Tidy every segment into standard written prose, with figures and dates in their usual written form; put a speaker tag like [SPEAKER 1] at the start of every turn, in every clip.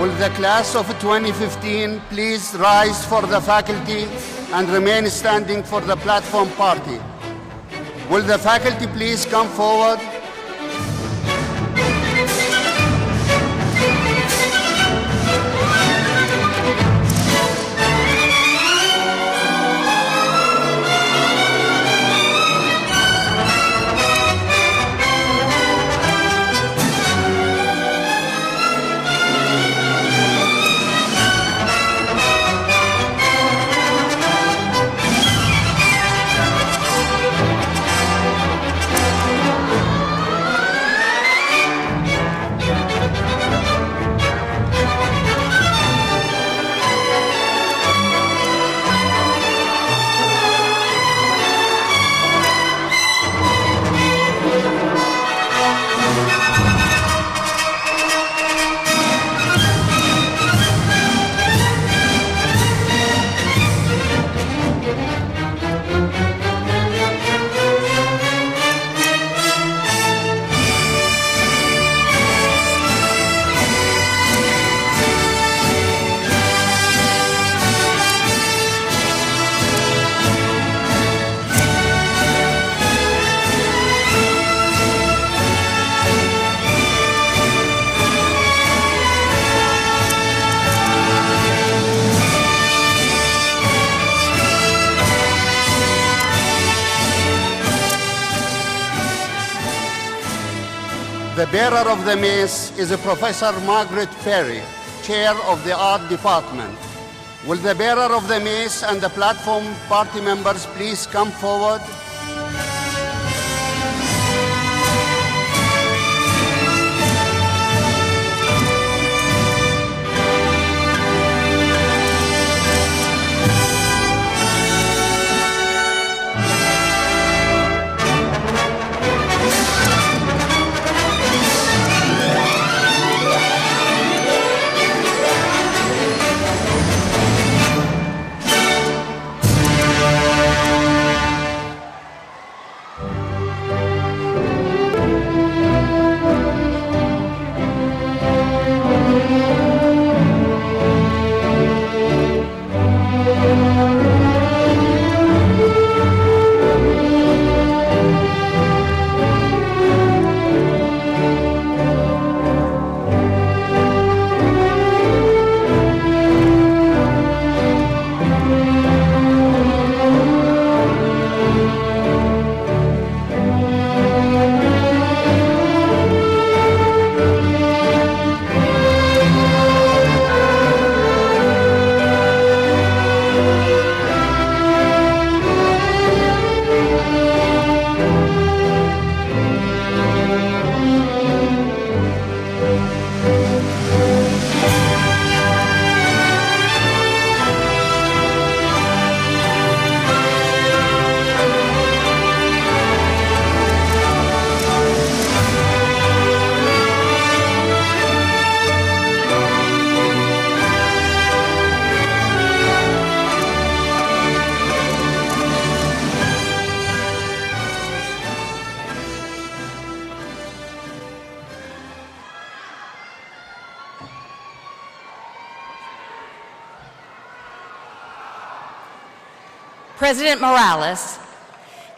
[SPEAKER 1] Will the class of 2015 please rise for the faculty and remain standing for the platform party? Will the faculty please come forward? The bearer of the mace is Professor Margaret Perry, Chair of the Art Department. Will the bearer of the mace and the platform party members please come forward?
[SPEAKER 2] President Morales,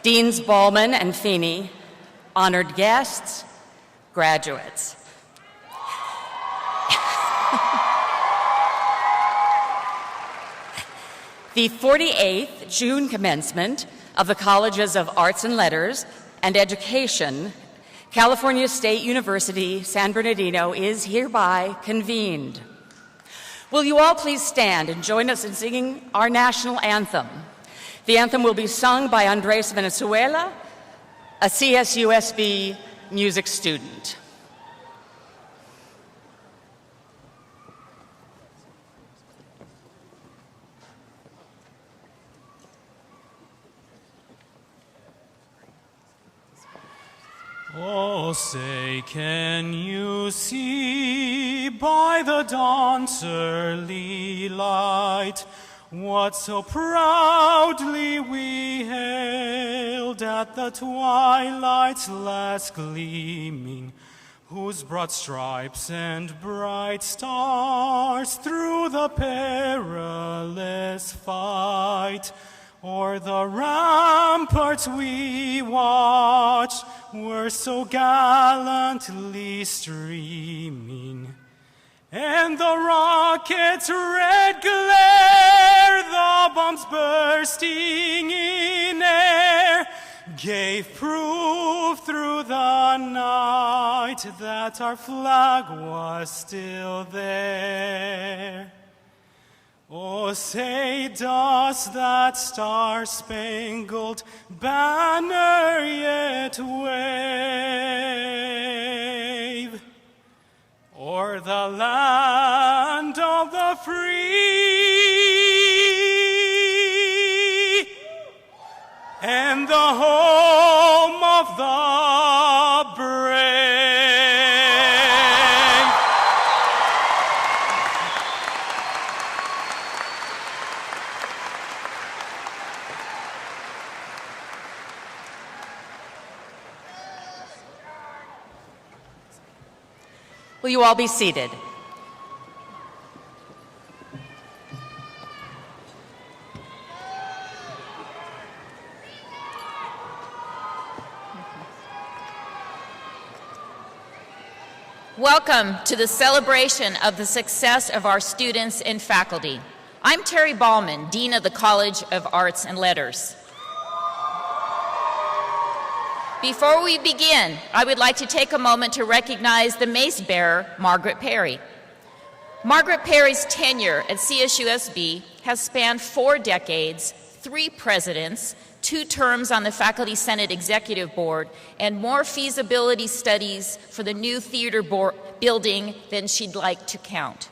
[SPEAKER 2] Deans Ballman and Feeney, honored guests, graduates. The 48th June commencement of the Colleges of Arts and Letters and Education, California State University, San Bernardino, is hereby convened. Will you all please stand and join us in singing our national anthem? The anthem will be sung by Andres Venezuela, a CSUSB music student.
[SPEAKER 3] Oh, say, can you see by the dawn's early light what so proudly we hailed at the twilight's last gleaming, whose broad stripes and bright stars through the perilous fight o'er the ramparts we watched were so gallantly streaming, and the rocket's red glare, the bombs bursting in air, gave proof through the night that our flag was still there. Oh, say does that star-spangled banner yet wave o'er the land of the free and the home of the brave?
[SPEAKER 2] Will you all be seated?
[SPEAKER 4] Welcome to the celebration of the success of our students and faculty. I'm Terry Ballman, Dean of the College of Arts and Letters. Before we begin, I would like to take a moment to recognize the mace bearer, Margaret Perry. Margaret Perry's tenure at CSUSB has spanned 4 decades, 3 presidents, 2 terms on the Faculty Senate Executive Board, and more feasibility studies for the new theater building than she'd like to count.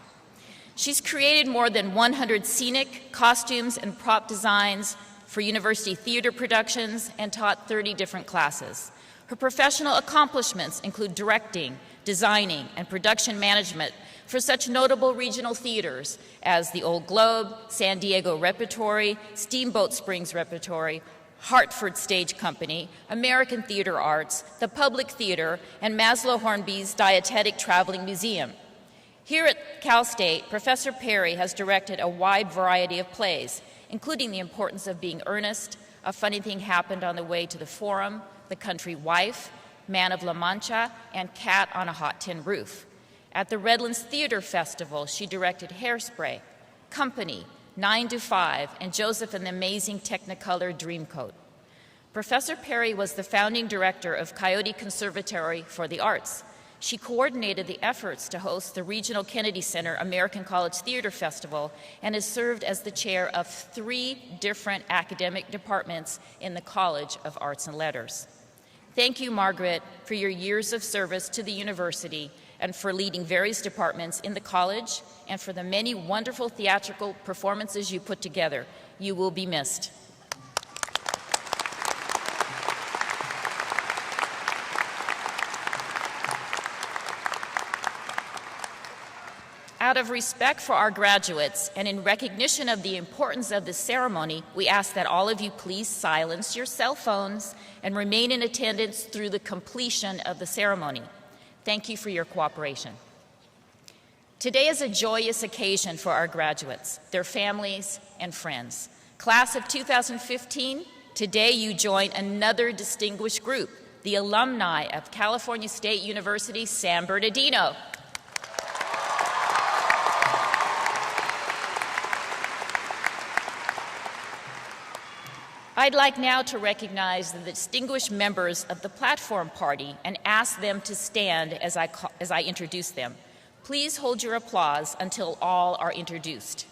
[SPEAKER 4] She's created more than 100 scenic, costumes, and prop designs for university theater productions and taught 30 different classes. Her professional accomplishments include directing, designing, and production management for such notable regional theaters as the Old Globe, San Diego Repertory, Steamboat Springs Repertory, Hartford Stage Company, American Theater Arts, the Public Theater, and Maslow Hornby's Dietetic Traveling Museum. Here at Cal State, Professor Perry has directed a wide variety of plays, including The Importance of Being Earnest, A Funny Thing Happened on the Way to the Forum, The Country Wife, Man of La Mancha, and Cat on a Hot Tin Roof. At the Redlands Theater Festival, she directed Hairspray, Company, 9 to 5, and Joseph and the Amazing Technicolor Dreamcoat. Professor Perry was the founding director of Coyote Conservatory for the Arts. She coordinated the efforts to host the Regional Kennedy Center American College Theater Festival and has served as the chair of 3 different academic departments in the College of Arts and Letters. Thank you, Margaret, for your years of service to the university and for leading various departments in the college and for the many wonderful theatrical performances you put together. You will be missed. Out of respect for our graduates and in recognition of the importance of this ceremony, we ask that all of you please silence your cell phones and remain in attendance through the completion of the ceremony. Thank you for your cooperation. Today is a joyous occasion for our graduates, their families, and friends. Class of 2015, today you join another distinguished group, the alumni of California State University, San Bernardino. I'd like now to recognize the distinguished members of the platform party and ask them to stand as I introduce them. Please hold your applause until all are introduced.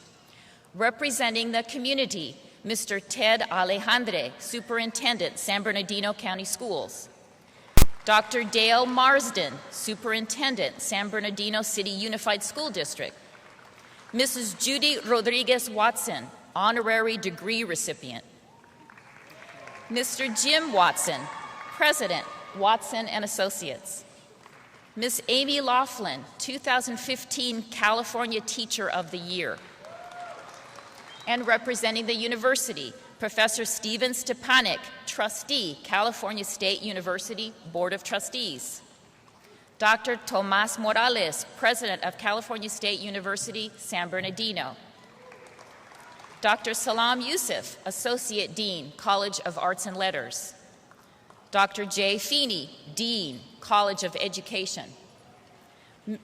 [SPEAKER 4] Representing the community, Mr. Ted Alejandre, Superintendent, San Bernardino County Schools. Dr. Dale Marsden, Superintendent, San Bernardino City Unified School District. Mrs. Judy Rodriguez Watson, Honorary Degree Recipient. Mr. Jim Watson, President, Watson and Associates. Ms. Amy Laughlin, 2015 California Teacher of the Year. And representing the university, Professor Steven Stepanek, Trustee, California State University Board of Trustees. Dr. Tomas Morales, President of California State University, San Bernardino. Dr. Salam Youssef, Associate Dean, College of Arts and Letters. Dr. J. Feeney, Dean, College of Education.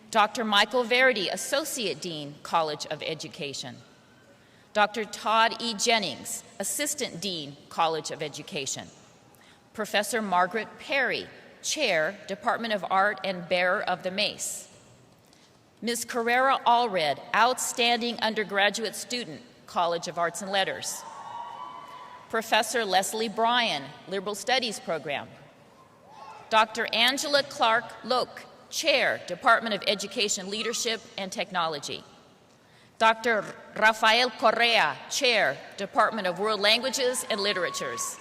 [SPEAKER 4] Dr. Michael Verdi, Associate Dean, College of Education. Dr. Todd E. Jennings, Assistant Dean, College of Education. Professor Margaret Perry, Chair, Department of Art and bearer of the Mace. Ms. Carrera Allred, Outstanding Undergraduate Student, College of Arts and Letters. Professor Leslie Bryan, Liberal Studies Program. Dr. Angela Clark Loke, Chair, Department of Education Leadership and Technology. Dr. Rafael Correa, Chair, Department of World Languages and Literatures.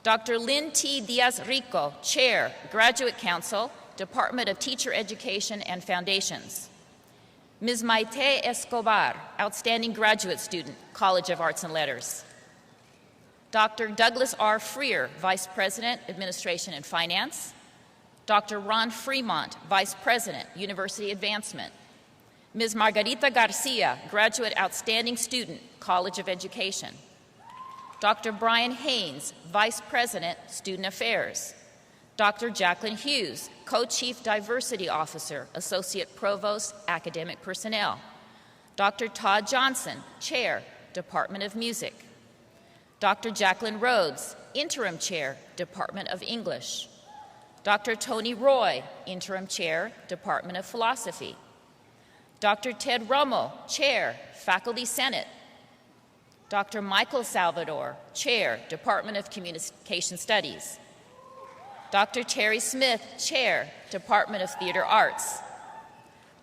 [SPEAKER 4] Dr. Lynn T. Diaz-Rico, Chair, Graduate Council, Department of Teacher Education and Foundations. Ms. Maite Escobar, Outstanding Graduate Student, College of Arts and Letters. Dr. Douglas R. Freer, Vice President, Administration and Finance. Dr. Ron Fremont, Vice President, University Advancement. Ms. Marguerita Garcia, Graduate Outstanding Student, College of Education. Dr. Brian Haynes, Vice President, Student Affairs. Dr. Jacqueline Hughes, Co-Chief Diversity Officer, Associate Provost, Academic Personnel. Dr. Todd Johnson, Chair, Department of Music. Dr. Jacqueline Rhodes, Interim Chair, Department of English. Dr. Tony Roy, Interim Chair, Department of Philosophy. Dr. Ted Romo, Chair, Faculty Senate. Dr. Michael Salvador, Chair, Department of Communication Studies. Dr. Terry Smith, Chair, Department of Theater Arts.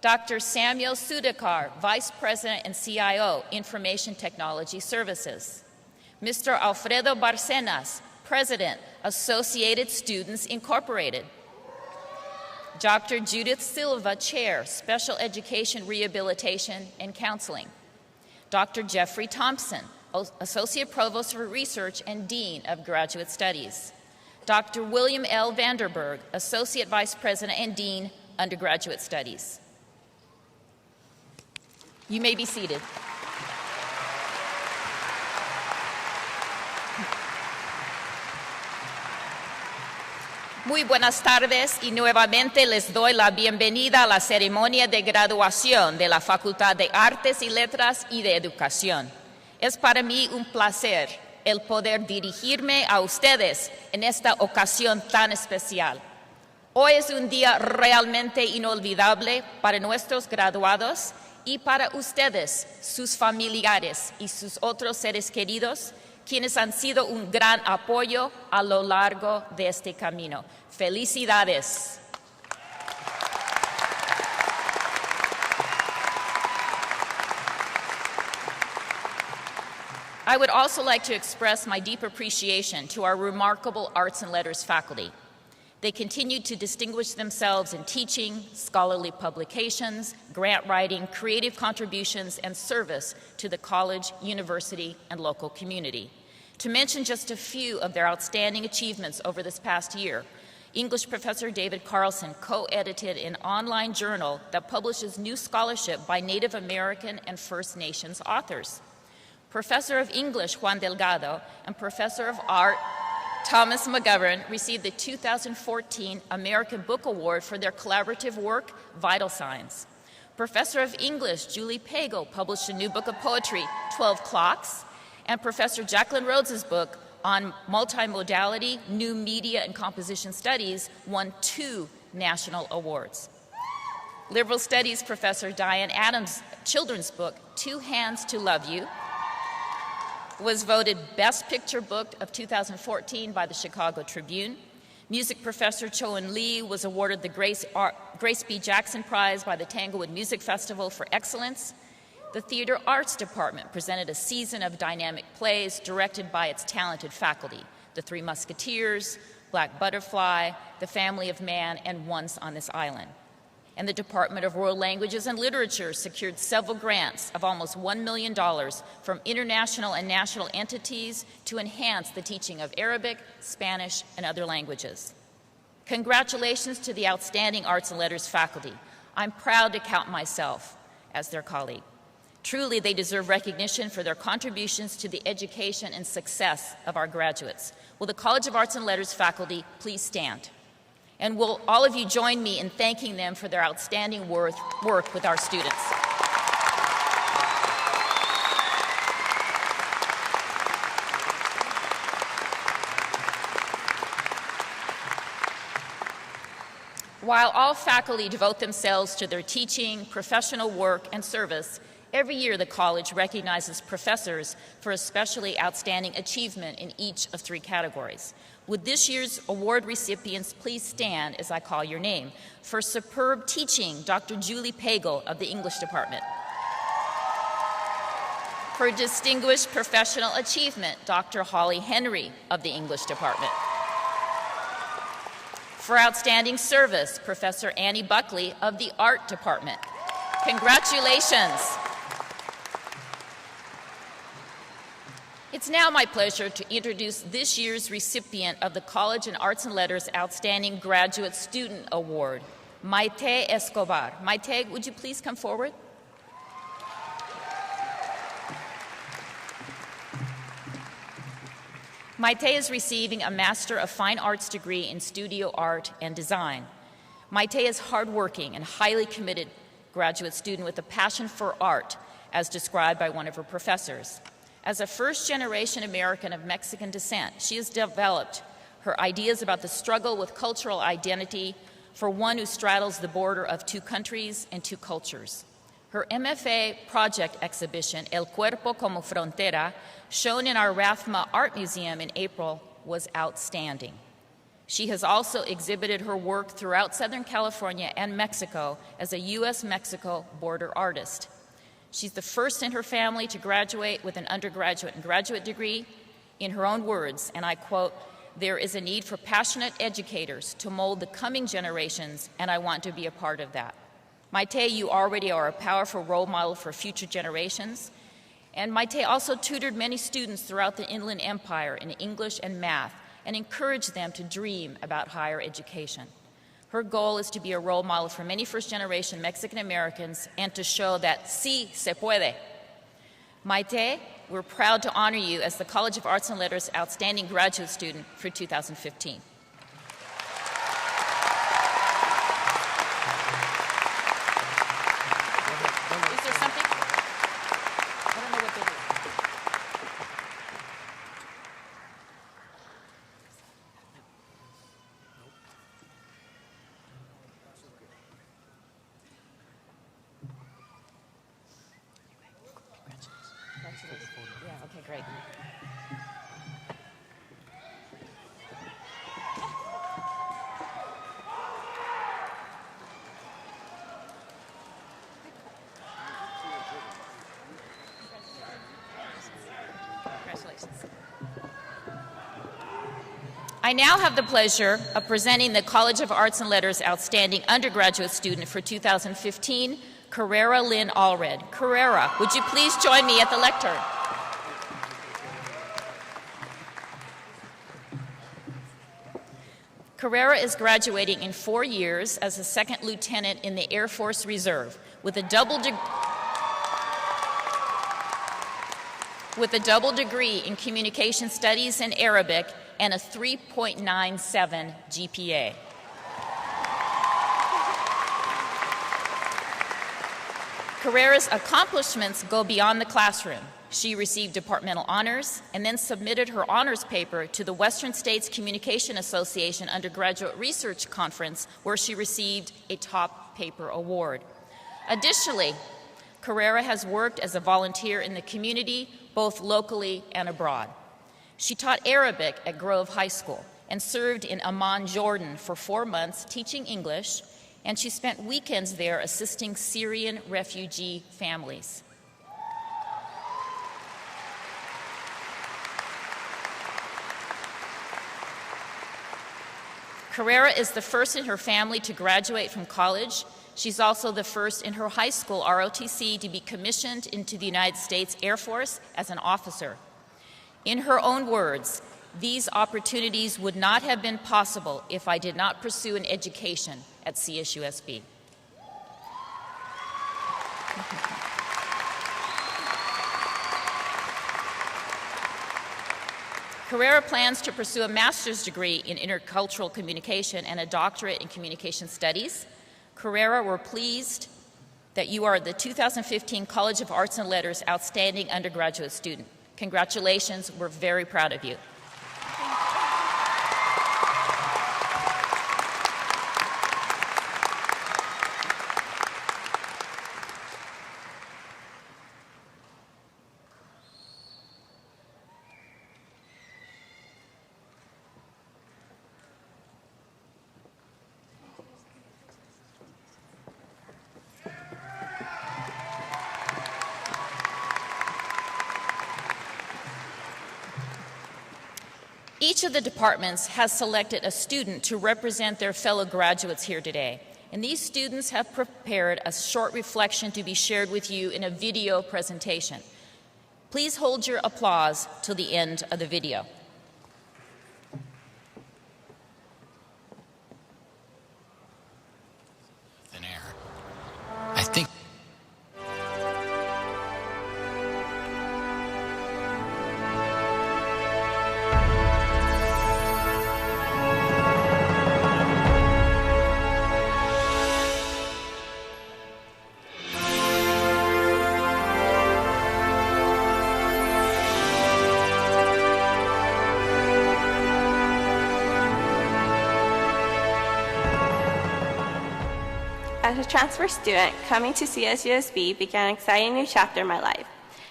[SPEAKER 4] Dr. Samuel Sudakar, Vice President and CIO, Information Technology Services. Mr. Alfredo Barcenas, President, Associated Students Incorporated. Dr. Judith Silva, Chair, Special Education Rehabilitation and Counseling. Dr. Jeffrey Thompson, Associate Provost for Research and Dean of Graduate Studies. Dr. William L. Vanderberg, Associate Vice President and Dean, Undergraduate Studies. You may be seated. Muy buenas tardes y nuevamente les doy la bienvenida a la ceremonia de graduación de la Facultad de Artes y Letras y de Educación. Es para mí un placer el poder dirigirme a ustedes en esta ocasión tan especial. Hoy es un día realmente inolvidable para nuestros graduados y para ustedes, sus familiares y sus otros seres queridos, quienes han sido un gran apoyo a lo largo de este camino. ¡Felicidades! I would also like to express my deep appreciation to our remarkable Arts and Letters faculty. They continue to distinguish themselves in teaching, scholarly publications, grant writing, creative contributions, and service to the college, university, and local community. To mention just a few of their outstanding achievements over this past year, English professor David Carlson co-edited an online journal that publishes new scholarship by Native American and First Nations authors. Professor of English Juan Delgado and Professor of Art Thomas McGovern received the 2014 American Book Award for their collaborative work, Vital Signs. Professor of English Julie Pagel published a new book of poetry, 12 Clocks, and Professor Jacqueline Rhodes' book on multimodality, new media and composition studies won 2 national awards. Liberal Studies Professor Diane Adams' children's book, Two Hands to Love You, was voted Best Picture Book of 2014 by the Chicago Tribune. Music professor Choen Lee was awarded the Grace B. Jackson Prize by the Tanglewood Music Festival for excellence. The Theater Arts Department presented a season of dynamic plays directed by its talented faculty, The Three Musketeers, Black Butterfly, The Family of Man, and Once on This Island. And the Department of World Languages and Literature secured several grants of almost $1 million from international and national entities to enhance the teaching of Arabic, Spanish, and other languages. Congratulations to the outstanding Arts and Letters faculty. I'm proud to count myself as their colleague. Truly, they deserve recognition for their contributions to the education and success of our graduates. Will the College of Arts and Letters faculty please stand? And will all of you join me in thanking them for their outstanding work with our students? While all faculty devote themselves to their teaching, professional work, and service, every year the college recognizes professors for especially outstanding achievement in each of 3 categories. Would this year's award recipients please stand as I call your name? For superb teaching, Dr. Julie Pagel of the English Department. For distinguished professional achievement, Dr. Holly Henry of the English Department. For outstanding service, Professor Annie Buckley of the Art Department. Congratulations. It's now my pleasure to introduce this year's recipient of the College in Arts and Letters Outstanding Graduate Student Award, Maite Escobar. Maite, would you please come forward? Maite is receiving a Master of Fine Arts degree in Studio Art and Design. Maite is hardworking and highly committed graduate student with a passion for art, as described by one of her professors. As a first-generation American of Mexican descent, she has developed her ideas about the struggle with cultural identity for one who straddles the border of 2 countries and 2 cultures. Her MFA project exhibition, El Cuerpo como Frontera, shown in our Rathma Art Museum in April, was outstanding. She has also exhibited her work throughout Southern California and Mexico as a U.S.-Mexico border artist. She's the first in her family to graduate with an undergraduate and graduate degree. In her own words, and I quote, "There is a need for passionate educators to mold the coming generations, and I want to be a part of that." Maite, you already are a powerful role model for future generations. And Maite also tutored many students throughout the Inland Empire in English and math and encouraged them to dream about higher education. Her goal is to be a role model for many first-generation Mexican Americans and to show that sí se puede. Maite, we're proud to honor you as the College of Arts and Letters Outstanding Graduate Student for 2015. Is there something? I don't know what that is. Yeah, okay, great. Congratulations. I now have the pleasure of presenting the College of Arts and Letters Outstanding Undergraduate Student for 2015, Carrera Lynn Allred. Carrera, would you please join me at the lectern? Carrera is graduating in 4 years as a second lieutenant in the Air Force Reserve with a double degree in Communication Studies and Arabic and a 3.97 GPA. Carrera's accomplishments go beyond the classroom. She received departmental honors and then submitted her honors paper to the Western States Communication Association Undergraduate Research Conference, where she received a top paper award. Additionally, Carrera has worked as a volunteer in the community, both locally and abroad. She taught Arabic at Grove High School and served in Amman, Jordan for 4 months teaching English, and she spent weekends there assisting Syrian refugee families. Carrera is the first in her family to graduate from college. She's also the first in her high school ROTC to be commissioned into the United States Air Force as an officer. In her own words, These opportunities would not have been possible if I did not pursue an education at CSUSB. Carrera plans to pursue a master's degree in intercultural communication and a doctorate in communication studies. Carrera, we're pleased that you are the 2015 College of Arts and Letters Outstanding Undergraduate Student. Congratulations, we're very proud of you. Each of the departments has selected a student to represent their fellow graduates here today. And these students have prepared a short reflection to be shared with you in a video presentation. Please hold your applause till the end of the video.
[SPEAKER 5] Thin air. I think.
[SPEAKER 6] As a transfer student, coming to CSUSB began an exciting new chapter in my life.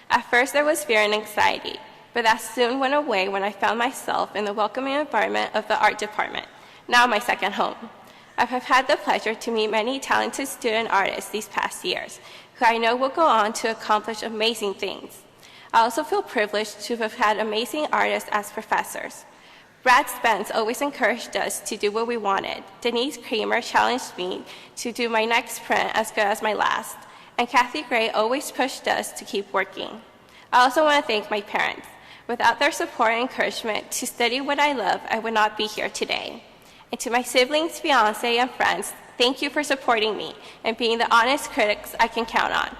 [SPEAKER 6] At first, there was fear and anxiety, but that soon went away when I found myself in the welcoming environment of the art department, now my second home. I have had the pleasure to meet many talented student artists these past years, who I know will go on to accomplish amazing things. I also feel privileged to have had amazing artists as professors. Brad Spence always encouraged us to do what we wanted. Denise Kramer challenged me to do my next print as good as my last. And Kathy Gray always pushed us to keep working. I also want to thank my parents. Without their support and encouragement to study what I love, I would not be here today. And to my siblings, fiancé, and friends, thank you for supporting me and being the honest critics I can count on.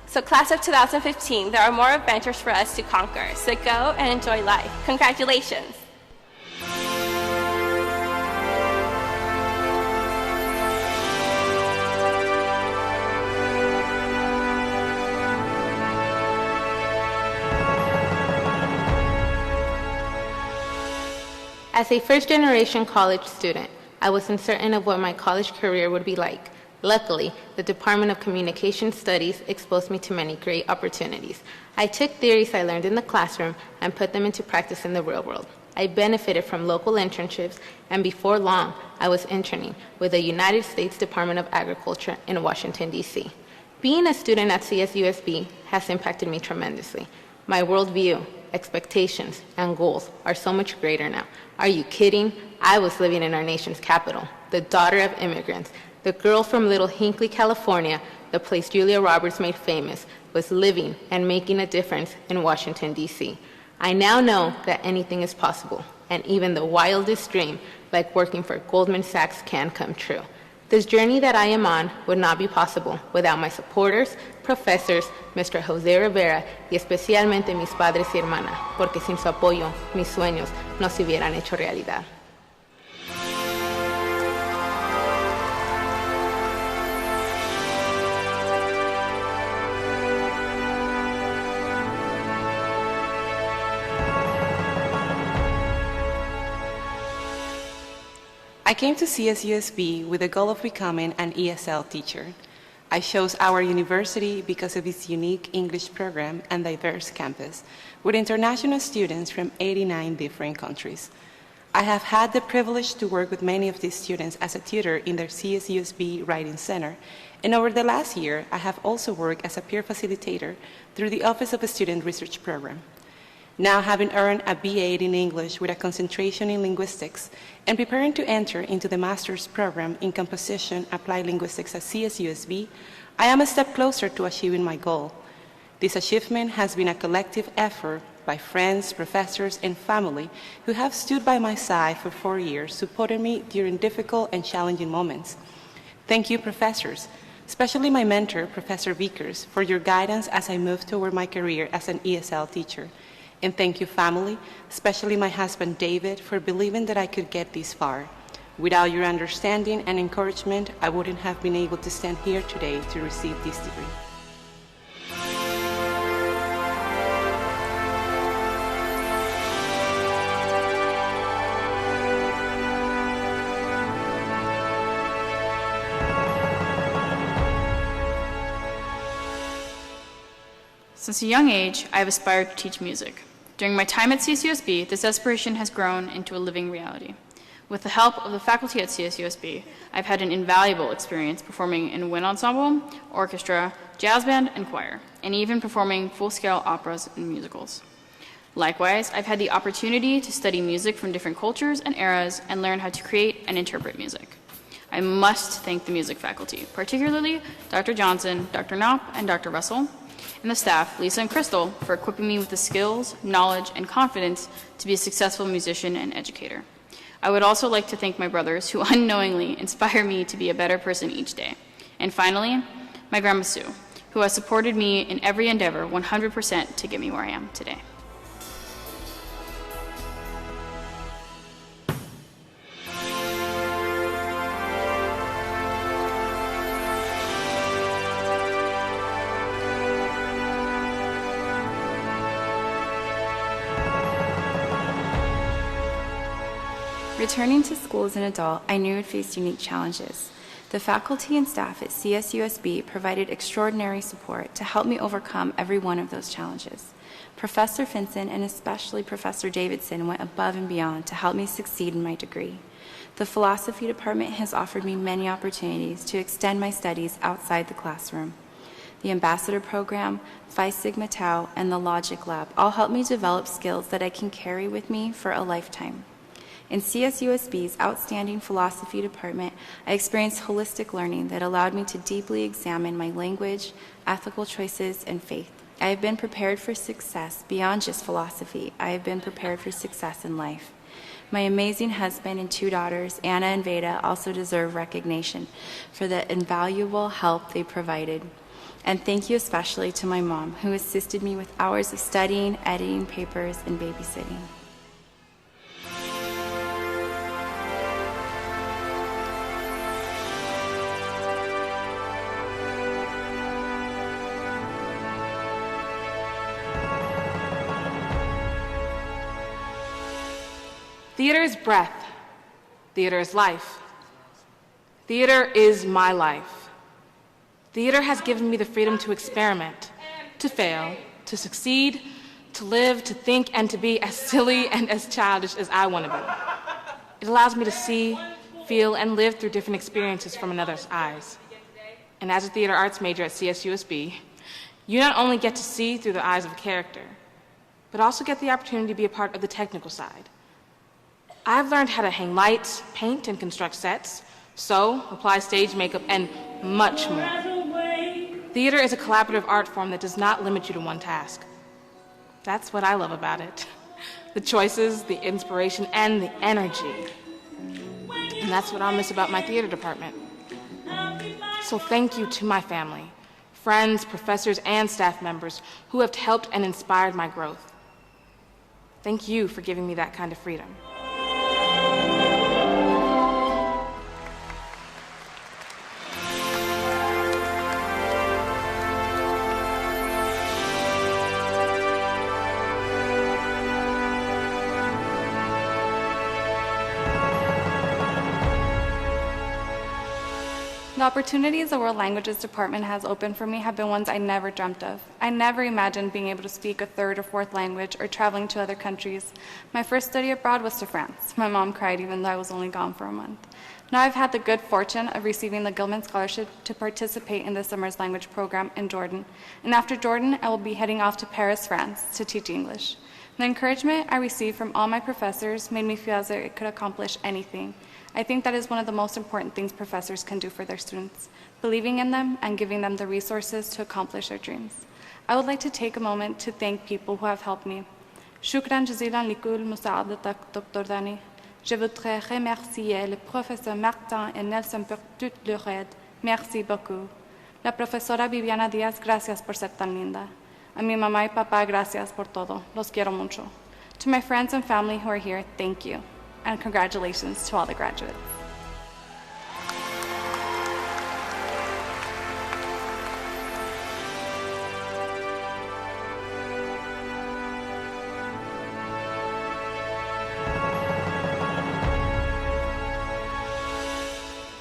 [SPEAKER 6] So class of 2015, there are more adventures for us to conquer. So go and enjoy life. Congratulations.
[SPEAKER 7] As a first-generation college student, I was uncertain of what my college career would be like. Luckily, the Department of Communication Studies exposed me to many great opportunities. I took theories I learned in the classroom and put them into practice in the real world. I benefited from local internships, and before long, I was interning with the United States Department of Agriculture in Washington, D.C. Being a student at CSUSB has impacted me tremendously. My worldview, expectations, and goals are so much greater now. Are you kidding? I was living in our nation's capital, the daughter of immigrants. The girl from Little Hinckley, California, the place Julia Roberts made famous, was living and making a difference in Washington, D.C. I now know that anything is possible, and even the wildest dream, like working for Goldman Sachs, can come true. This journey that I am on would not be possible without my supporters, professors, Mr. José Rivera, y especialmente mis padres y hermanas, porque sin su apoyo, mis sueños no se hubieran hecho realidad.
[SPEAKER 8] I came to CSUSB with the goal of becoming an ESL teacher. I chose our university because of its unique English program and diverse campus, with international students from 89 different countries. I have had the privilege to work with many of these students as a tutor in their CSUSB Writing Center, and over the last year, I have also worked as a peer facilitator through the Office of a Student Research Program. Now, having earned a BA in English with a concentration in linguistics and preparing to enter into the master's program in composition applied linguistics at CSUSB, I am a step closer to achieving my goal. This achievement has been a collective effort by friends, professors, and family who have stood by my side for 4 years, supporting me during difficult and challenging moments. Thank you, professors, especially my mentor, Professor Vickers, for your guidance as I move toward my career as an ESL teacher. And thank you, family, especially my husband, David, for believing that I could get this far. Without your understanding and encouragement, I wouldn't have been able to stand here today to receive this degree.
[SPEAKER 9] Since a young age, I have aspired to teach music. During my time at CSUSB, this aspiration has grown into a living reality. With the help of the faculty at CSUSB, I've had an invaluable experience performing in wind ensemble, orchestra, jazz band, and choir, and even performing full-scale operas and musicals. Likewise, I've had the opportunity to study music from different cultures and eras and learn how to create and interpret music. I must thank the music faculty, particularly Dr. Johnson, Dr. Knopp, and Dr. Russell, and the staff, Lisa and Crystal, for equipping me with the skills, knowledge, and confidence to be a successful musician and educator. I would also like to thank my brothers who unknowingly inspire me to be a better person each day. And finally, my Grandma Sue, who has supported me in every endeavor 100% to get me where I am today.
[SPEAKER 10] Returning to school as an adult, I knew I'd face unique challenges. The faculty and staff at CSUSB provided extraordinary support to help me overcome every one of those challenges. Professor Finson and especially Professor Davidson went above and beyond to help me succeed in my degree. The philosophy department has offered me many opportunities to extend my studies outside the classroom. The Ambassador Program, Phi Sigma Tau, and the Logic Lab all helped me develop skills that I can carry with me for a lifetime. In CSUSB's outstanding philosophy department, I experienced holistic learning that allowed me to deeply examine my language, ethical choices, and faith. I have been prepared for success beyond just philosophy. I have been prepared for success in life. My amazing husband and 2 daughters, Anna and Veda, also deserve recognition for the invaluable help they provided. And thank you especially to my mom, who assisted me with hours of studying, editing papers, and babysitting.
[SPEAKER 11] Theater is breath. Theater is life. Theater is my life. Theater has given me the freedom to experiment, to fail, to succeed, to live, to think, and to be as silly and as childish as I want to be. It allows me to see, feel, and live through different experiences from another's eyes. And as a theater arts major at CSUSB, you not only get to see through the eyes of a character, but also get the opportunity to be a part of the technical side. I've learned how to hang lights, paint and construct sets, sew, apply stage makeup, and much more. Theater is a collaborative art form that does not limit you to one task. That's what I love about it. The choices, the inspiration, and the energy. And that's what I'll miss about my theater department. So thank you to my family, friends, professors, and staff members who have helped and inspired my growth. Thank you for giving me that kind of freedom.
[SPEAKER 10] The opportunities the World Languages Department has opened for me have been ones I never dreamt of. I never imagined being able to speak a 3rd or 4th language or traveling to other countries. My first study abroad was to France. My mom cried even though I was only gone for a month. Now I've had the good fortune of receiving the Gilman Scholarship to participate in the summer's language program in Jordan. And after Jordan, I will be heading off to Paris, France to teach English. The encouragement I received from all my professors made me feel as though I could accomplish anything. I think that is one of the most important things professors can do for their students, believing in them and giving them the resources to accomplish their dreams. I would like to take a moment to thank people who have helped me. شكرا جزيلا لكل مساعدتك دكتور داني. Je voudrais remercier le professeur Martin et Nelson pour toute leur aide. Merci beaucoup. La profesora Viviana Díaz, gracias por ser tan linda. A mi mamá y papá, gracias por todo. Los quiero mucho. To my friends and family who are here, thank you. And congratulations to all the graduates.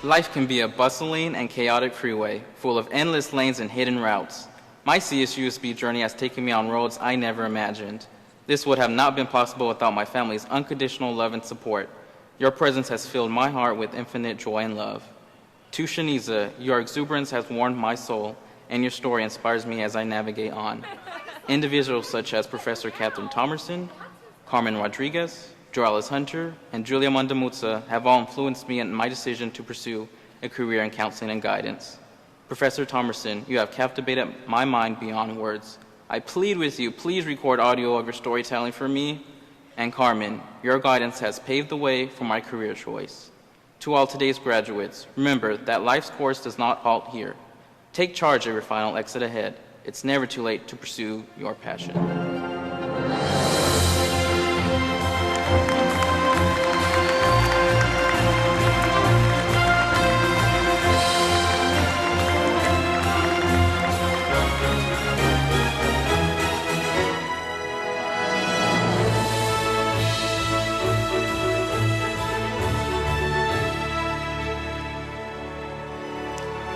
[SPEAKER 12] Life can be a bustling and chaotic freeway, full of endless lanes and hidden routes. My CSUSB journey has taken me on roads I never imagined. This would have not been possible without my family's unconditional love and support. Your presence has filled my heart with infinite joy and love. To Shaniza, your exuberance has warmed my soul, and your story inspires me as I navigate on. Individuals such as Professor Catherine Thomerson, Carmen Rodriguez, Joralis Hunter, and Julia Mandamutsa have all influenced me in my decision to pursue a career in counseling and guidance. Professor Thomerson, you have captivated my mind beyond words. I plead with you, please record audio of your storytelling for me. And Carmen, your guidance has paved the way for my career choice. To all today's graduates, remember that life's course does not halt here. Take charge of your final exit ahead. It's never too late to pursue your passion.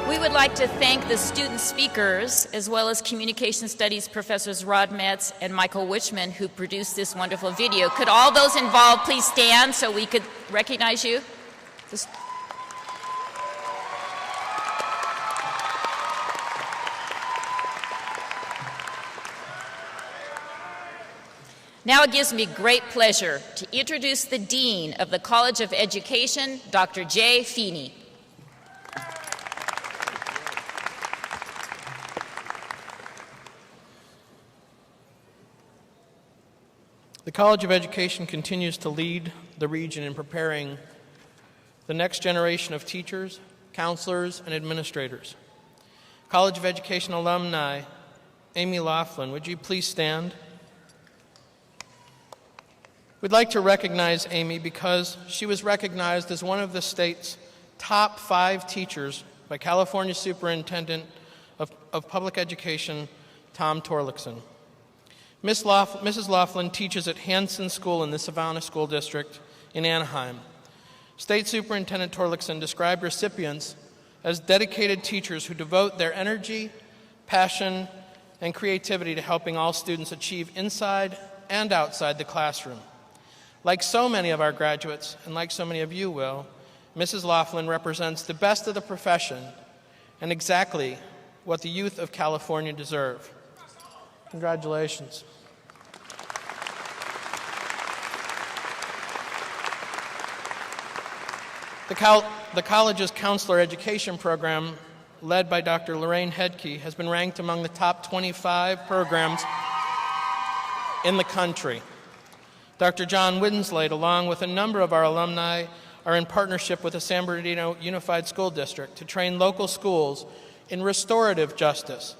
[SPEAKER 4] We would like to thank the student speakers, as well as Communication Studies Professors Rod Metz and Michael Wichman, who produced this wonderful video. Could all those involved please stand so we could recognize you? Now it gives me great pleasure to introduce the Dean of the College of Education, Dr. J. Feeney.
[SPEAKER 13] The College of Education continues to lead the region in preparing the next generation of teachers, counselors, and administrators. College of Education alumni, Amy Laughlin, would you please stand? We'd like to recognize Amy because she was recognized as one of the state's top 5 teachers by California Superintendent of Public Education, Tom Torlakson. Mrs. Laughlin teaches at Hanson School in the Savannah School District in Anaheim. State Superintendent Torlakson described recipients as dedicated teachers who devote their energy, passion, and creativity to helping all students achieve inside and outside the classroom. Like so many of our graduates, and like so many of you will, Mrs. Laughlin represents the best of the profession and exactly what the youth of California deserve. Congratulations. The college's counselor education program, led by Dr. Lorraine Hedke, has been ranked among the top 25 programs in the country. Dr. John Winslade, along with a number of our alumni, are in partnership with the San Bernardino Unified School District to train local schools in restorative justice,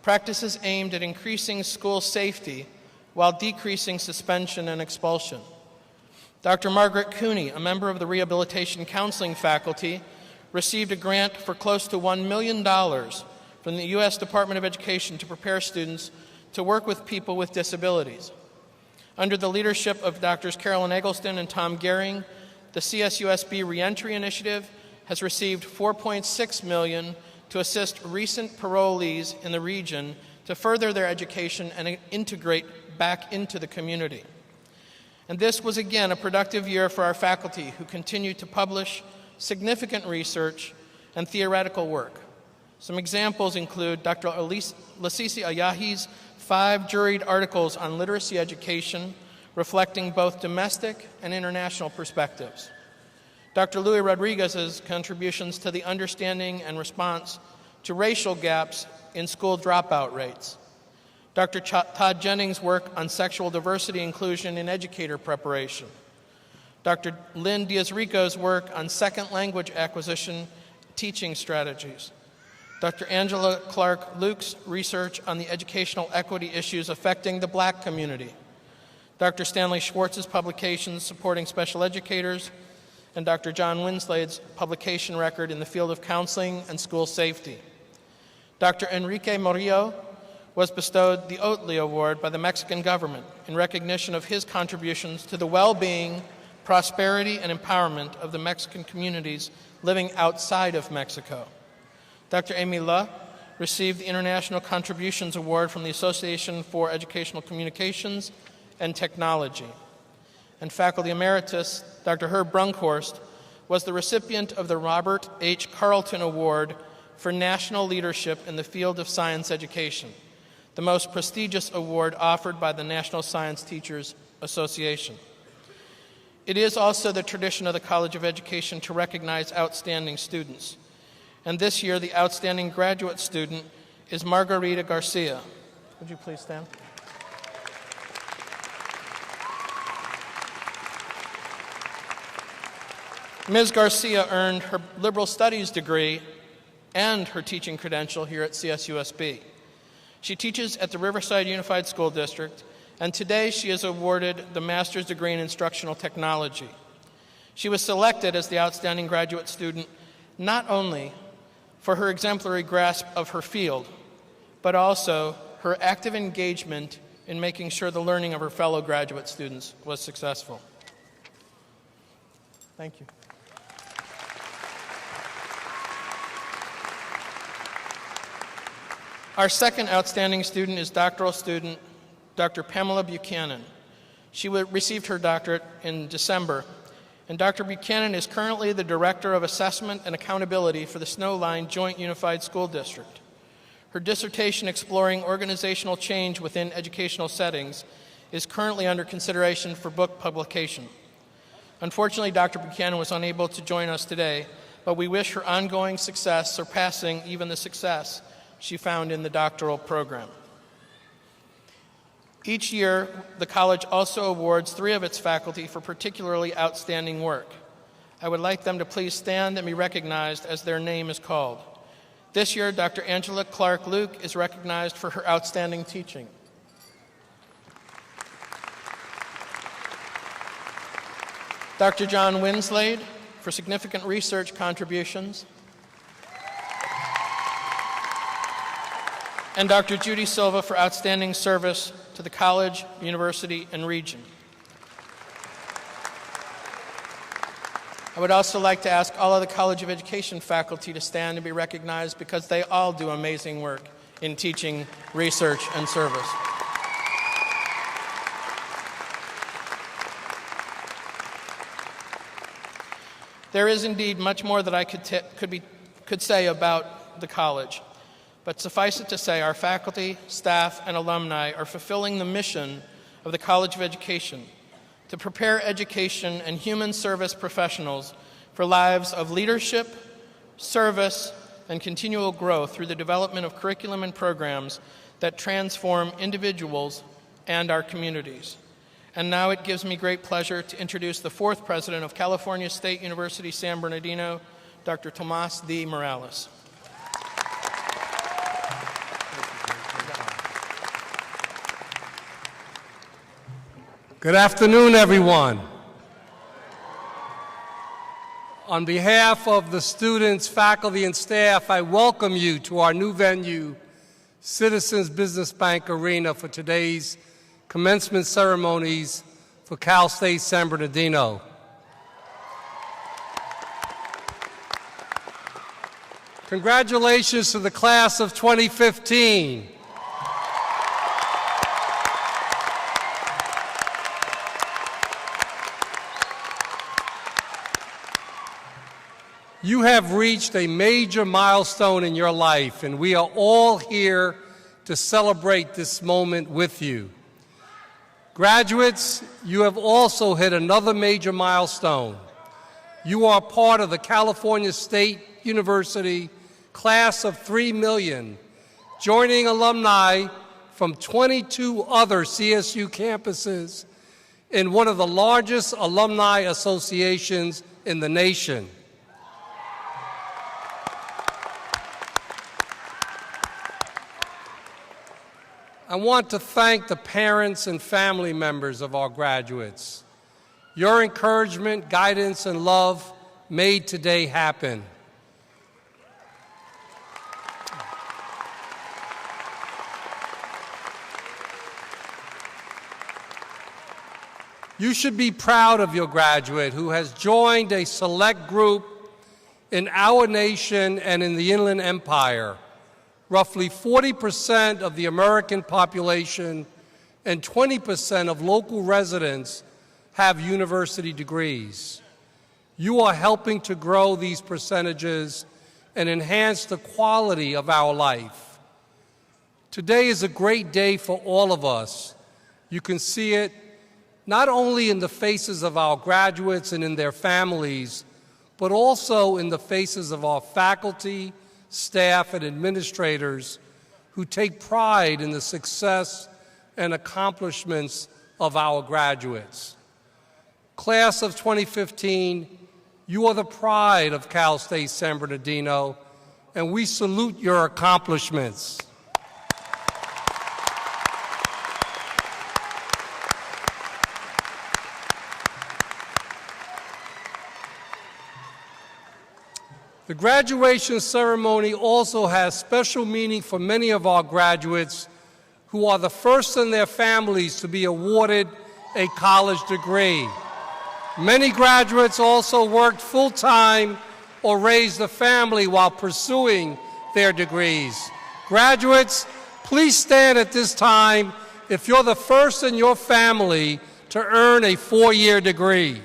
[SPEAKER 13] practices aimed at increasing school safety while decreasing suspension and expulsion. Dr. Margaret Cooney, a member of the Rehabilitation Counseling faculty, received a grant for close to $1 million from the U.S. Department of Education to prepare students to work with people with disabilities. Under the leadership of Drs. Carolyn Eggleston and Tom Gehring, the CSUSB Reentry Initiative has received $4.6 million to assist recent parolees in the region to further their education and integrate back into the community. And this was again a productive year for our faculty, who continue to publish significant research and theoretical work. Some examples include Dr. Lasisi Ayahi's 5 juried articles on literacy education, reflecting both domestic and international perspectives. Dr. Louis Rodriguez's contributions to the understanding and response to racial gaps in school dropout rates. Dr. Todd Jennings' work on sexual diversity inclusion in educator preparation. Dr. Lynn Diaz-Rico's work on second language acquisition teaching strategies. Dr. Angela Clark-Luke's research on the educational equity issues affecting the Black community. Dr. Stanley Schwartz's publications supporting special educators, and Dr. John Winslade's publication record in the field of counseling and school safety. Dr. Enrique Murillo was bestowed the Oatley Award by the Mexican government in recognition of his contributions to the well-being, prosperity, and empowerment of the Mexican communities living outside of Mexico. Dr. Amy Le received the International Contributions Award from the Association for Educational Communications and Technology. And Faculty Emeritus, Dr. Herb Brunkhorst, was the recipient of the Robert H. Carlton Award for National Leadership in the Field of Science Education, the most prestigious award offered by the National Science Teachers Association. It is also the tradition of the College of Education to recognize outstanding students. And this year, the outstanding graduate student is Marguerita Garcia. Would you please stand? Ms. Garcia earned her liberal studies degree and her teaching credential here at CSUSB. She teaches at the Riverside Unified School District, and today she is awarded the master's degree in instructional technology. She was selected as the outstanding graduate student not only for her exemplary grasp of her field, but also her active engagement in making sure the learning of her fellow graduate students was successful. Thank you. Our second outstanding student is doctoral student Dr. Pamela Buchanan. She received her doctorate in December, and Dr. Buchanan is currently the Director of Assessment and Accountability for the Snow Line Joint Unified School District. Her dissertation exploring organizational change within educational settings is currently under consideration for book publication. Unfortunately, Dr. Buchanan was unable to join us today, but we wish her ongoing success, surpassing even the success she found in the doctoral program. Each year, the college also awards 3 of its faculty for particularly outstanding work. I would like them to please stand and be recognized as their name is called. This year, Dr. Angela Clark-Luke is recognized for her outstanding teaching. Dr. John Winslade for significant research contributions. And Dr. Judy Silva for outstanding service to the college, university, and region. I would also like to ask all of the College of Education faculty to stand and be recognized because they all do amazing work in teaching, research, and service. There is indeed much more that I could say about the college. But suffice it to say, our faculty, staff, and alumni are fulfilling the mission of the College of Education to prepare education and human service professionals for lives of leadership, service, and continual growth through the development of curriculum and programs that transform individuals and our communities. And now it gives me great pleasure to introduce the 4th president of California State University San Bernardino, Dr. Tomas D. Morales.
[SPEAKER 14] Good afternoon, everyone. On behalf of the students, faculty, and staff, I welcome you to our new venue, Citizens Business Bank Arena, for today's commencement ceremonies for Cal State San Bernardino. Congratulations to the class of 2015. You have reached a major milestone in your life, and we are all here to celebrate this moment with you. Graduates, you have also hit another major milestone. You are part of the California State University class of 3 million, joining alumni from 22 other CSU campuses in one of the largest alumni associations in the nation. I want to thank the parents and family members of our graduates. Your encouragement, guidance, and love made today happen. You should be proud of your graduate who has joined a select group in our nation and in the Inland Empire. Roughly 40% of the American population and 20% of local residents have university degrees. You are helping to grow these percentages and enhance the quality of our life. Today is a great day for all of us. You can see it not only in the faces of our graduates and in their families, but also in the faces of our faculty, staff, and administrators who take pride in the success and accomplishments of our graduates. Class of 2015, you are the pride of Cal State San Bernardino, and we salute your accomplishments. The graduation ceremony also has special meaning for many of our graduates who are the first in their families to be awarded a college degree. Many graduates also worked full-time or raised a family while pursuing their degrees. Graduates, please stand at this time if you're the first in your family to earn a 4-year degree.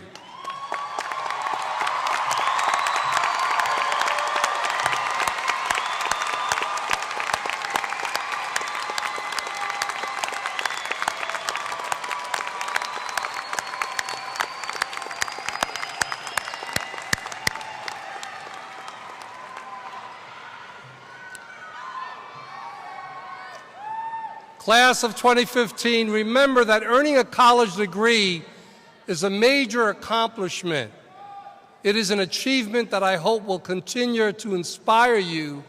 [SPEAKER 14] Class of 2015, remember that earning a college degree is a major accomplishment. It is an achievement that I hope will continue to inspire you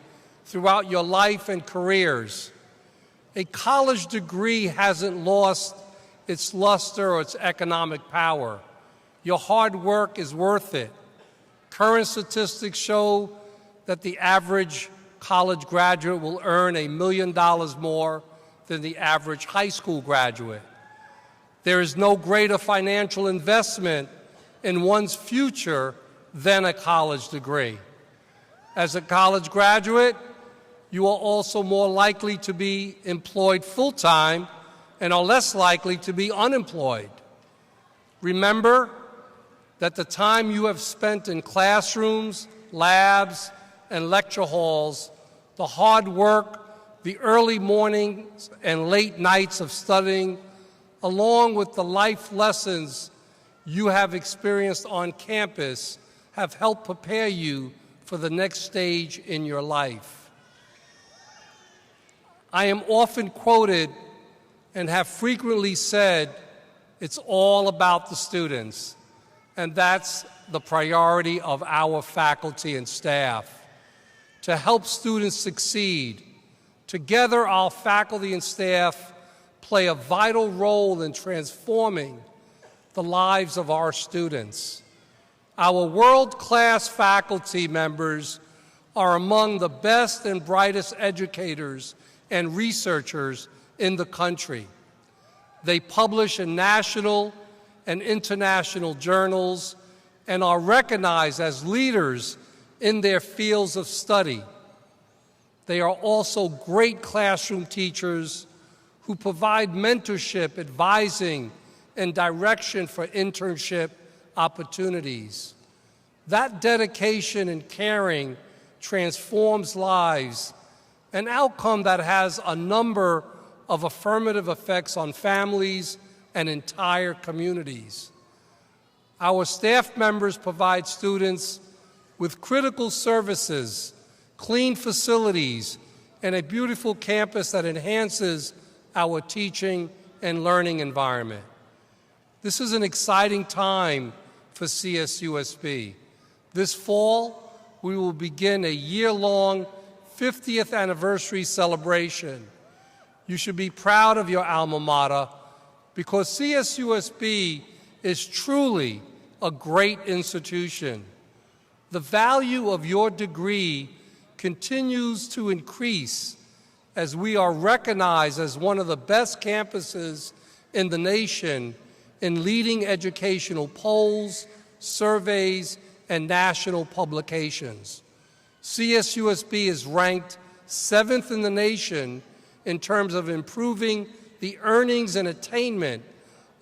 [SPEAKER 14] throughout your life and careers. A college degree hasn't lost its luster or its economic power. Your hard work is worth it. Current statistics show that the average college graduate will earn $1 million more than the average high school graduate. There is no greater financial investment in one's future than a college degree. As a college graduate, you are also more likely to be employed full-time and are less likely to be unemployed. Remember that the time you have spent in classrooms, labs, and lecture halls, the hard work, the early mornings and late nights of studying, along with the life lessons you have experienced on campus, have helped prepare you for the next stage in your life. I am often quoted and have frequently said, it's all about the students, and that's the priority of our faculty and staff. To help students succeed, together, our faculty and staff play a vital role in transforming the lives of our students. Our world-class faculty members are among the best and brightest educators and researchers in the country. They publish in national and international journals and are recognized as leaders in their fields of study. They are also great classroom teachers who provide mentorship, advising, and direction for internship opportunities. That dedication and caring transforms lives, an outcome that has a number of affirmative effects on families and entire communities. Our staff members provide students with critical services, clean facilities, and a beautiful campus that enhances our teaching and learning environment. This is an exciting time for CSUSB. This fall, we will begin a year-long 50th anniversary celebration. You should be proud of your alma mater because CSUSB is truly a great institution. The value of your degree continues to increase as we are recognized as one of the best campuses in the nation in leading educational polls, surveys, and national publications. CSUSB is ranked 7th in the nation in terms of improving the earnings and attainment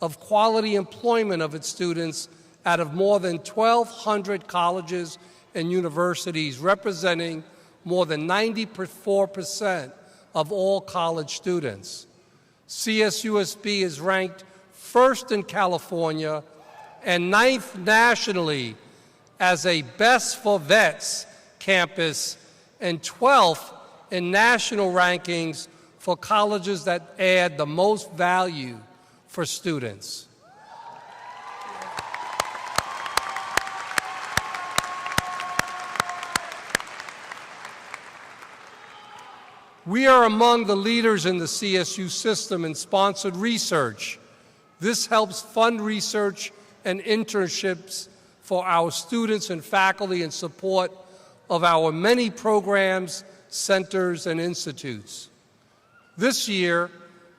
[SPEAKER 14] of quality employment of its students out of more than 1,200 colleges and universities, representing more than 94% of all college students. CSUSB is ranked 1st in California and 9th nationally as a Best for Vets campus and 12th in national rankings for colleges that add the most value for students. We are among the leaders in the CSU system in sponsored research. This helps fund research and internships for our students and faculty in support of our many programs, centers, and institutes. This year,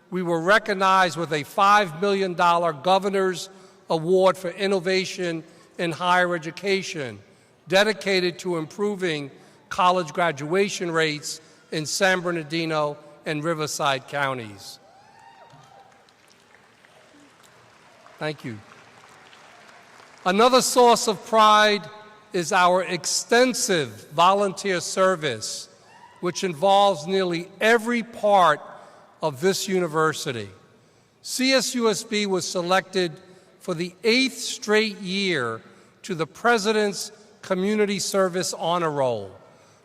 [SPEAKER 14] we were recognized with a $5 million Governor's Award for Innovation in Higher Education, dedicated to improving college graduation rates in San Bernardino and Riverside counties. Thank you. Another source of pride is our extensive volunteer service, which involves nearly every part of this university. CSUSB was selected for the 8th straight year to the President's Community Service Honor Roll.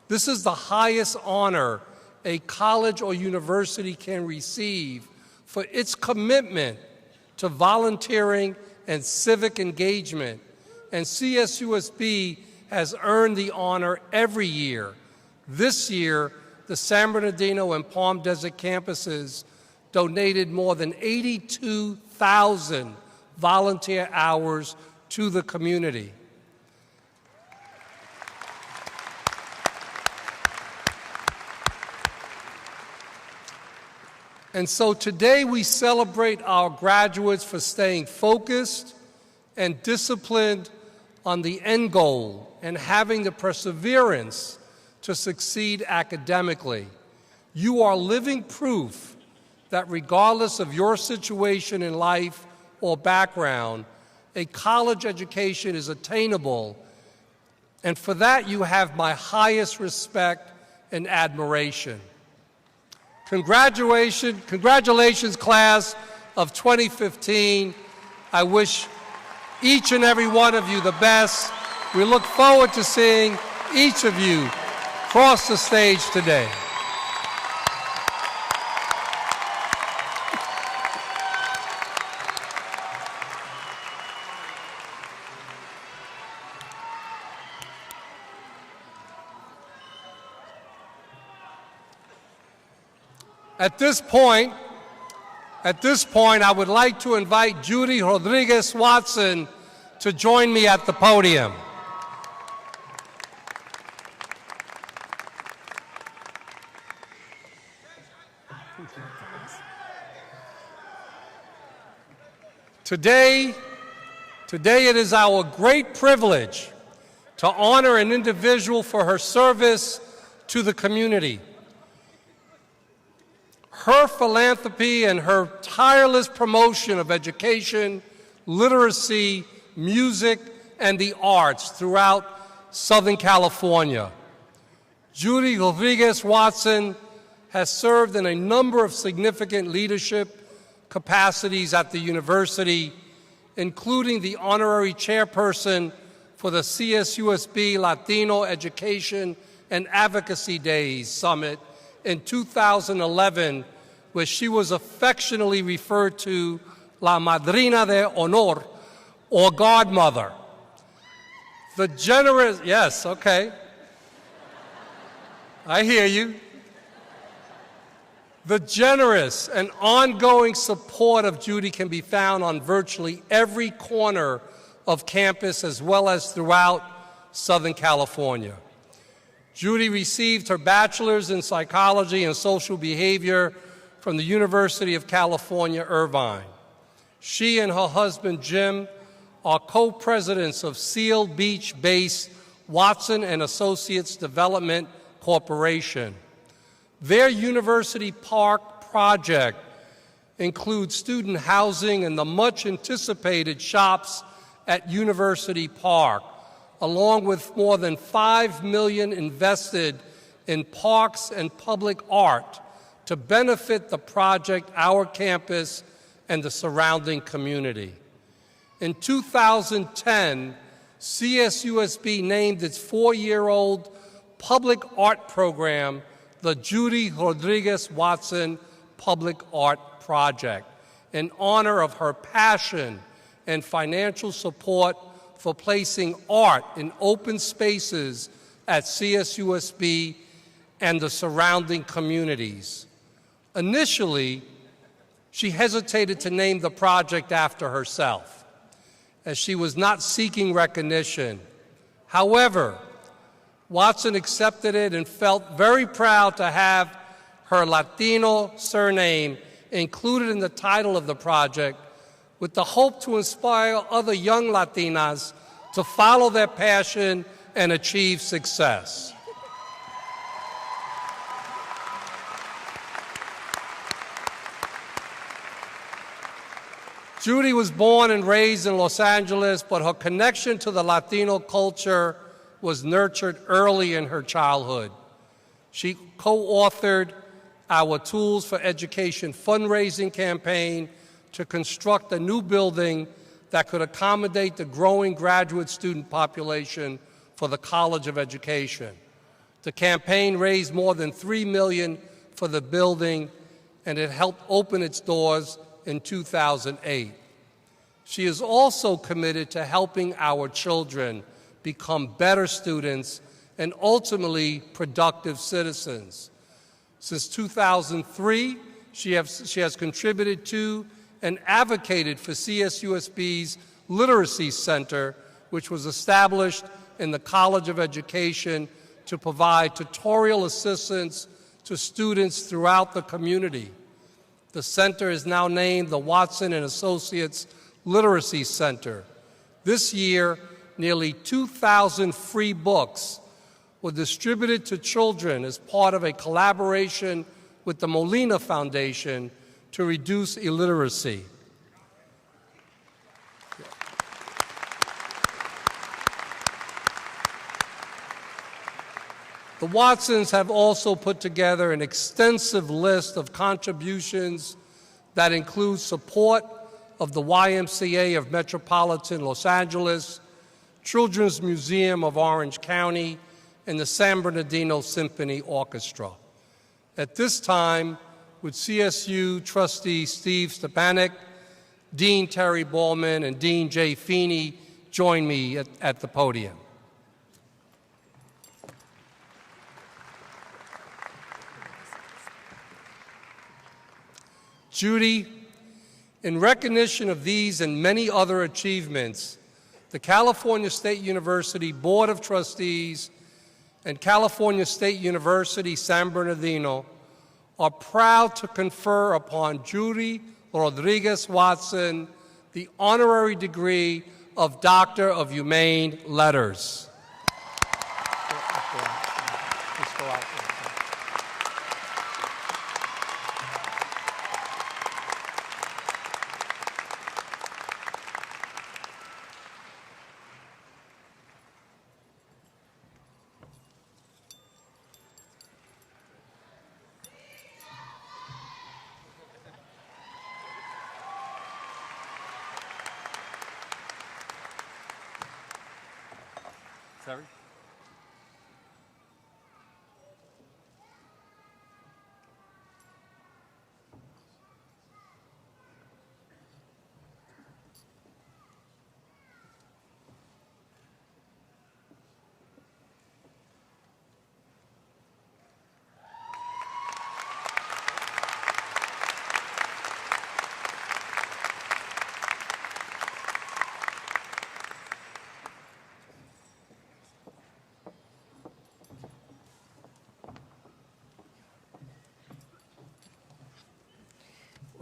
[SPEAKER 14] This is the highest honor a college or university can receive for its commitment to volunteering and civic engagement, and CSUSB has earned the honor every year. This year, the San Bernardino and Palm Desert campuses donated more than 82,000 volunteer hours to the community. And so today we celebrate our graduates for staying focused and disciplined on the end goal and having the perseverance to succeed academically. You are living proof that regardless of your situation in life or background, a college education is attainable, and for that you have my highest respect and admiration. Congratulations, class of 2015. I wish each and every one of you the best. We look forward to seeing each of you cross the stage today. At this point, I would like to invite Judy Rodriguez-Watson to join me at the podium. Today it is our great privilege to honor an individual for her service to the community. Her philanthropy and her tireless promotion of education, literacy, music, and the arts throughout Southern California. Judy Rodriguez-Watson has served in a number of significant leadership capacities at the university, including the honorary chairperson for the CSUSB Latino Education and Advocacy Days Summit in 2011 where she was affectionately referred to La Madrina de Honor, or godmother. The generous, yes, okay. I hear you. The generous and ongoing support of Judy can be found on virtually every corner of campus as well as throughout Southern California. Judy received her bachelor's in psychology and social behavior from the University of California, Irvine. She and her husband, Jim, are co-presidents of Seal Beach-based Watson and Associates Development Corporation. Their University Park project includes student housing and the much-anticipated shops at University Park, along with more than $5 million invested in parks and public art to benefit the project, our campus, and the surrounding community. In 2010, CSUSB named its 4-year-old public art program the Judy Rodriguez Watson Public Art Project in honor of her passion and financial support for placing art in open spaces at CSUSB and the surrounding communities. Initially, she hesitated to name the project after herself, as she was not seeking recognition. However, Watson accepted it and felt very proud to have her Latino surname included in the title of the project, with the hope to inspire other young Latinas to follow their passion and achieve success. Judy was born and raised in Los Angeles, but her connection to the Latino culture was nurtured early in her childhood. She co-authored our Tools for Education fundraising campaign to construct a new building that could accommodate the growing graduate student population for the College of Education. The campaign raised more than $3 million for the building, and it helped open its doors in 2008. She is also committed to helping our children become better students and ultimately productive citizens. Since 2003, she has contributed to and advocated for CSUSB's Literacy Center, which was established in the College of Education to provide tutorial assistance to students throughout the community. The center is now named the Watson and Associates Literacy Center. This year, nearly 2,000 free books were distributed to children as part of a collaboration with the Molina Foundation to reduce illiteracy. The Watsons have also put together an extensive list of contributions that include support of the YMCA of Metropolitan Los Angeles, Children's Museum of Orange County, and the San Bernardino Symphony Orchestra. At this time, would CSU trustee Steve Stepanek, Dean Terry Ballman, and Dean J. Feeney join me at the podium? Judy, in recognition of these and many other achievements, the California State University Board of Trustees and California State University San Bernardino are proud to confer upon Judy Rodriguez Watson the honorary degree of Doctor of Humane Letters.
[SPEAKER 15] Sorry?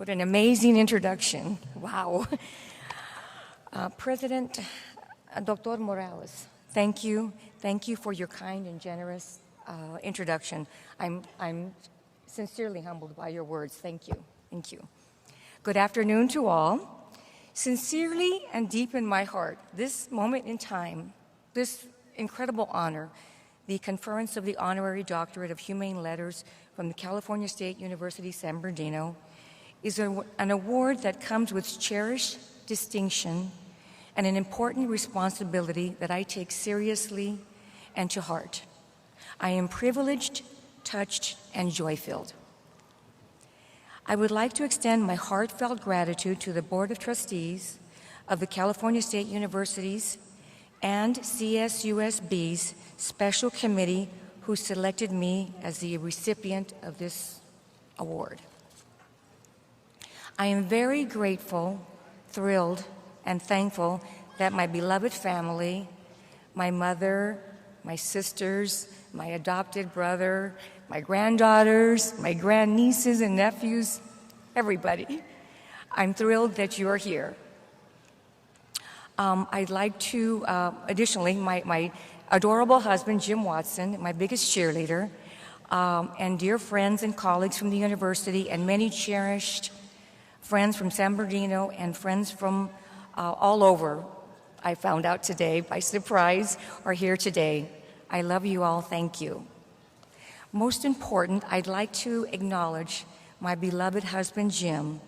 [SPEAKER 15] What an amazing introduction. Wow. President Dr. Morales, thank you. Thank you for your kind and generous introduction. I'm sincerely humbled by your words. Thank you. Thank you. Good afternoon to all. Sincerely and deep in my heart, this moment in time, this incredible honor, the conference of the Honorary Doctorate of Humane Letters from the California State University San Bernardino, is an award that comes with cherished distinction and an important responsibility that I take seriously and to heart. I am privileged, touched, and joy-filled. I would like to extend my heartfelt gratitude to the Board of Trustees of the California State University's and CSUSB's special committee who selected me as the recipient of this award. I am very grateful, thrilled, and thankful that my beloved family, my mother, my sisters, my adopted brother, my granddaughters, my grandnieces and nephews, everybody, I'm thrilled that you're here. I'd like to, additionally, my adorable husband, Jim Watson, my biggest cheerleader, and dear friends and colleagues from the university, and many cherished friends from San Bernardino and friends from all over, I found out today by surprise, are here today. I love you all. Thank you. Most important, I'd like to acknowledge my beloved husband, Jim,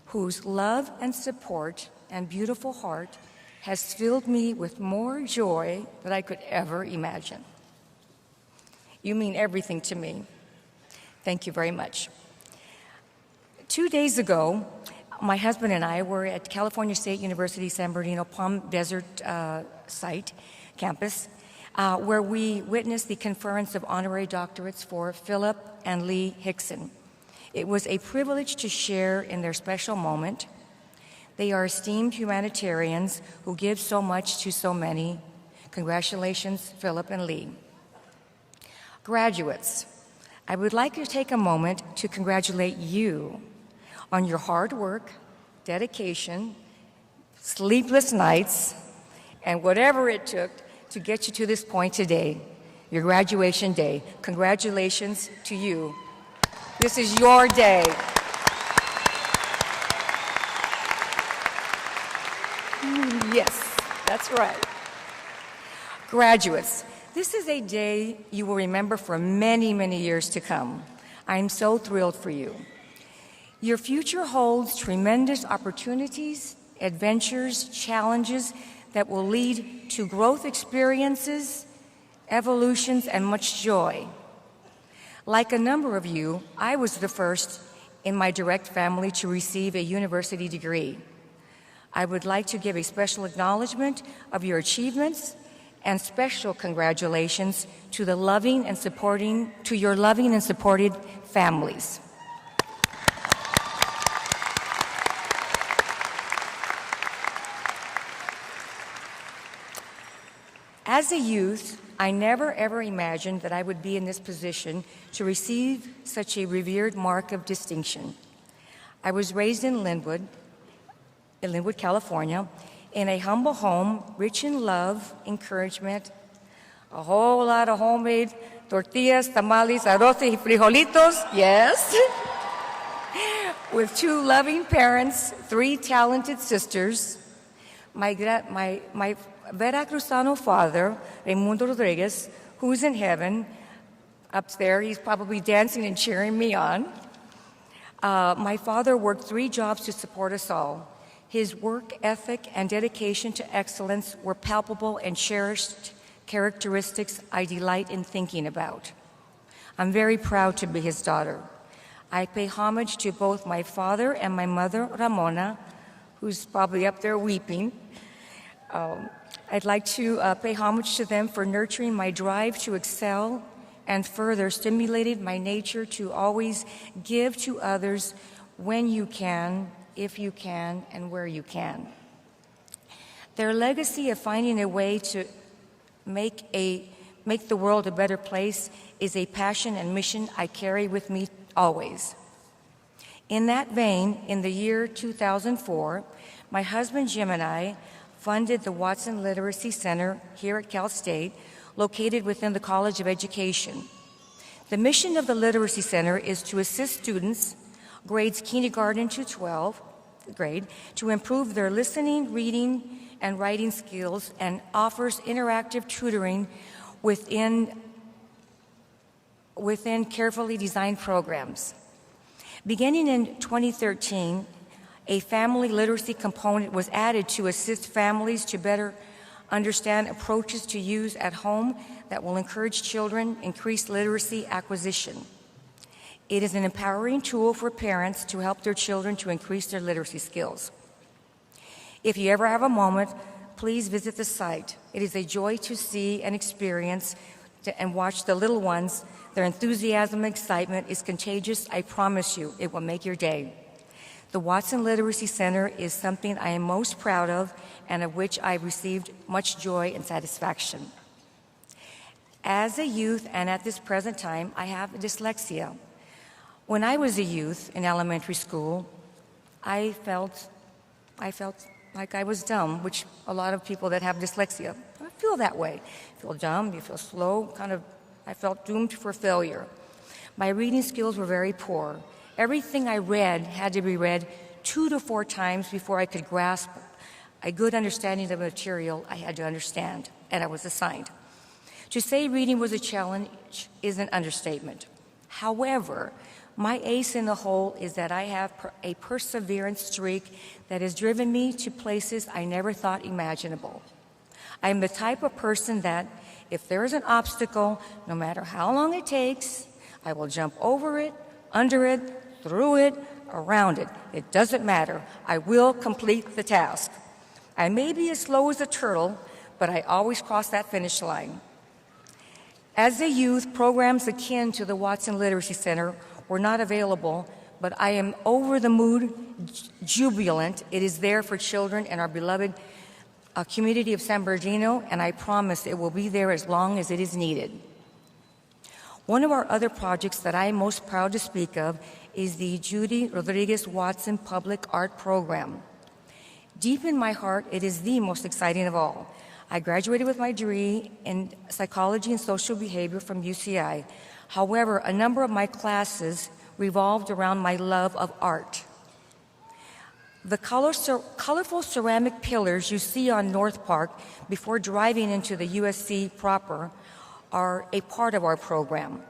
[SPEAKER 15] whose love and support and beautiful heart has filled me with more joy than I could ever imagine. You mean everything to me. Thank you very much. 2 days ago, my husband and I were at California State University San Bernardino Palm Desert campus, where we witnessed the conference of honorary doctorates for Philip and Lee Hickson. It was a privilege to share in their special moment. They are esteemed humanitarians who give so much to so many. Congratulations, Philip and Lee. Graduates, I would like to take a moment to congratulate you on your hard work, dedication, sleepless nights, and whatever it took to get you to this point today, your graduation day. Congratulations to you. This is your day. Yes, that's right. Graduates, this is a day you will remember for many, many years to come. I'm so thrilled for you. Your future holds tremendous opportunities, adventures, challenges that will lead to growth experiences, evolutions, and much joy. Like a number of you, I was the first in my direct family to receive a university degree. I would like to give a special acknowledgement of your achievements and special congratulations to your loving and supported families. As a youth, I never ever imagined that I would be in this position to receive such a revered mark of distinction. I was raised in Linwood, California, in a humble home, rich in love, encouragement, a whole lot of homemade tortillas, tamales, arroz y frijolitos, yes, with 2 loving parents, 3 talented sisters, my Veracruzano father, Raimundo Rodriguez, who's in heaven, up there, he's probably dancing and cheering me on. My father worked 3 jobs to support us all. His work ethic and dedication to excellence were palpable and cherished characteristics I delight in thinking about. I'm very proud to be his daughter. I pay homage to both my father and my mother, Ramona, who's probably up there weeping. I'd like to pay homage to them for nurturing my drive to excel and further stimulated my nature to always give to others when you can, if you can, and where you can. Their legacy of finding a way to make the world a better place is a passion and mission I carry with me always. In that vein, in the year 2004, my husband Jim and I funded the Watson Literacy Center here at Cal State, located within the College of Education. The mission of the Literacy Center is to assist students, grades kindergarten to 12th grade, to improve their listening, reading, and writing skills, and offers interactive tutoring within carefully designed programs. Beginning in 2013, a family literacy component was added to assist families to better understand approaches to use at home that will encourage children increase literacy acquisition. It is an empowering tool for parents to help their children to increase their literacy skills. If you ever have a moment, please visit the site. It is a joy to see and experience and watch the little ones. Their enthusiasm and excitement is contagious. I promise you, it will make your day. The Watson Literacy Center is something I am most proud of and of which I received much joy and satisfaction. As a youth and at this present time, I have dyslexia. When I was a youth in elementary school, I felt like I was dumb, which a lot of people that have dyslexia feel that way. You feel dumb, you feel slow, I felt doomed for failure. My reading skills were very poor. Everything I read had to be read 2 to 4 times before I could grasp a good understanding of the material I had to understand, and I was assigned. To say reading was a challenge is an understatement. However, my ace in the hole is that I have a perseverance streak that has driven me to places I never thought imaginable. I am the type of person that, if there is an obstacle, no matter how long it takes, I will jump over it, under it, through it, around it. It doesn't matter. I will complete the task. I may be as slow as a turtle, but I always cross that finish line. As a youth, programs akin to the Watson Literacy Center were not available, but I am over the moon jubilant. It is there for children in our beloved community of San Bernardino, and I promise it will be there as long as it is needed. One of our other projects that I am most proud to speak of is the Judy Rodriguez Watson Public Art Program. Deep in my heart, it is the most exciting of all. I graduated with my degree in psychology and social behavior from UCI. However, a number of my classes revolved around my love of art. The colorful ceramic pillars you see on North Park before driving into the USC proper are a part of our program.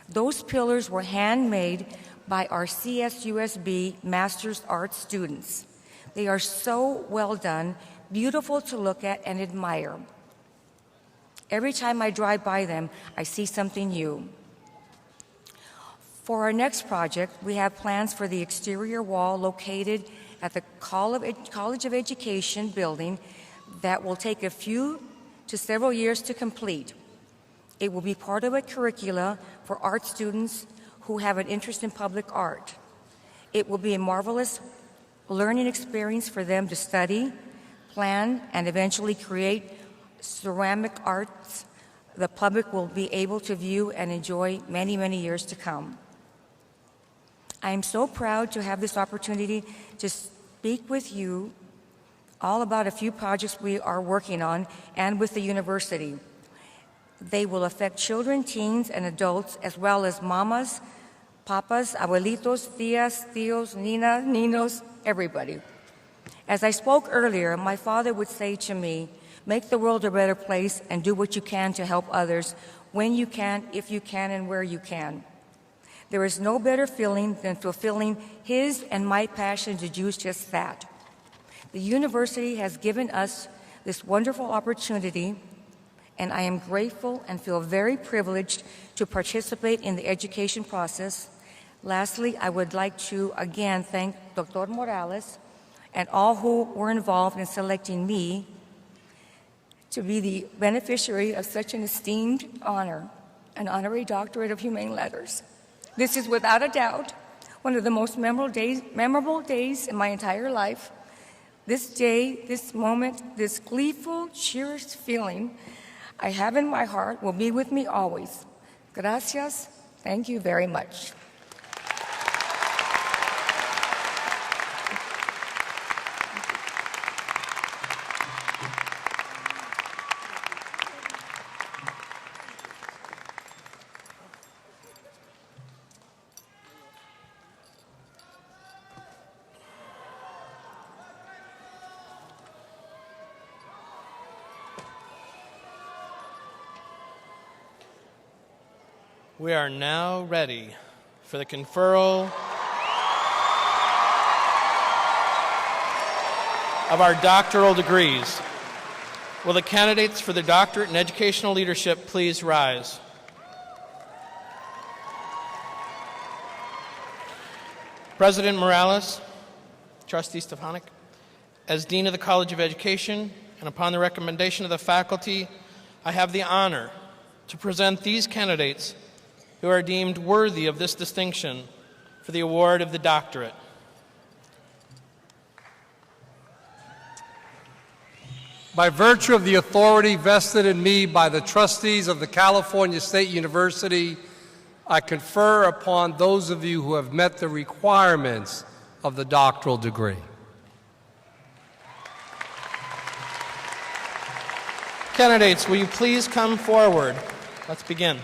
[SPEAKER 15] Those pillars were handmade by our CSUSB Master's Art students. They are so well done, beautiful to look at and admire. Every time I drive by them, I see something new. For our next project, we have plans for the exterior wall located at the College of Education building that will take a few to several years to complete. It will be part of a curricula for art students who have an interest in public art. It will be a marvelous learning experience for them to study, plan, and eventually create ceramic arts the public will be able to view and enjoy many, many years to come. I am so proud to have this opportunity to speak with you all about a few projects we are working on and with the university. They will affect children, teens, and adults, as well as mamas, papas, abuelitos, tias, tios, ninas, ninos, everybody. As I spoke earlier, my father would say to me, make the world a better place and do what you can to help others when you can, if you can, and where you can. There is no better feeling than fulfilling his and my passion to do just that. The university has given us this wonderful opportunity, and I am grateful and feel very privileged to participate in the education process. Lastly, I would like to again thank Dr. Morales and all who were involved in selecting me to be the beneficiary of such an esteemed honor, an honorary doctorate of humane letters. This is without a doubt one of the most memorable days in my entire life. This day, this moment, this gleeful, cherished feeling I have in my heart will be with me always. Gracias. Thank you very much.
[SPEAKER 13] We are now ready for the conferral of our doctoral degrees. Will the candidates for the doctorate in educational leadership please rise? President Morales, Trustee Stefanik, as Dean of the College of Education, and upon the recommendation of the faculty, I have the honor to present these candidates who are deemed worthy of this distinction for the award of the doctorate.
[SPEAKER 14] By virtue of the authority vested in me by the trustees of the California State University, I confer upon those of you who have met the requirements of the doctoral degree.
[SPEAKER 13] Candidates, will you please come forward? Let's begin.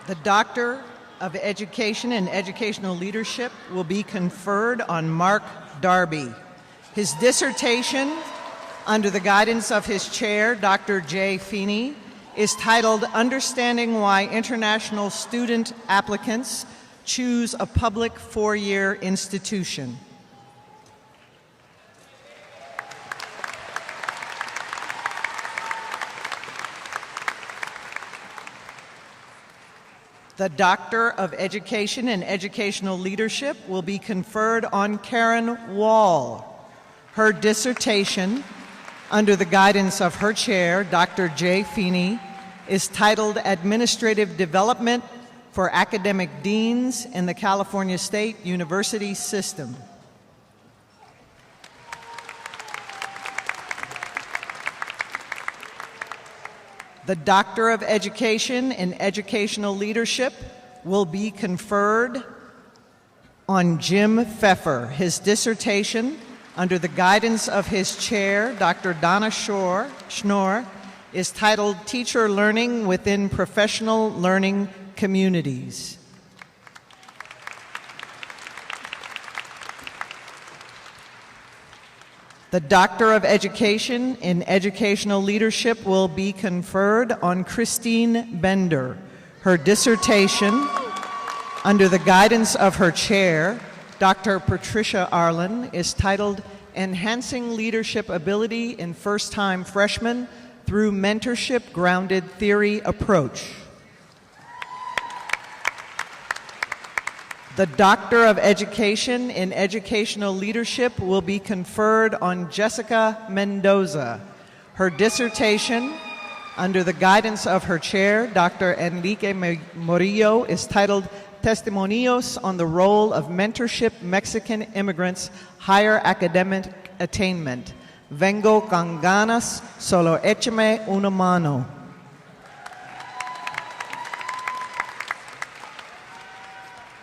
[SPEAKER 16] The Doctor of Education and Educational Leadership will be conferred on Mark Darby. His dissertation, under the guidance of his chair, Dr. J. Feeney, is titled Understanding Why International Student Applicants Choose a Public Four-Year Institution. The Doctor of Education and Educational Leadership will be conferred on Karen Wall. Her dissertation, under the guidance of her chair, Dr. J. Feeney, is titled Administrative Development for Academic Deans in the California State University System. The Doctor of Education and Educational Leadership will be conferred on Jim Pfeffer. His dissertation, under the guidance of his chair, Dr. Donna Schnorr, is titled Teacher Learning Within Professional Learning Communities. The Doctor of Education in Educational Leadership will be conferred on Christine Bender. Her dissertation, under the guidance of her chair, Dr. Patricia Arlen, is titled Enhancing Leadership Ability in First-Time Freshmen Through Mentorship-Grounded Theory Approach. The Doctor of Education in Educational Leadership will be conferred on Jessica Mendoza. Her dissertation, under the guidance of her chair, Dr. Enrique Murillo, is titled Testimonios on the Role of Mentorship Mexican Immigrants' Higher Academic Attainment. Vengo con ganas, solo écheme una mano.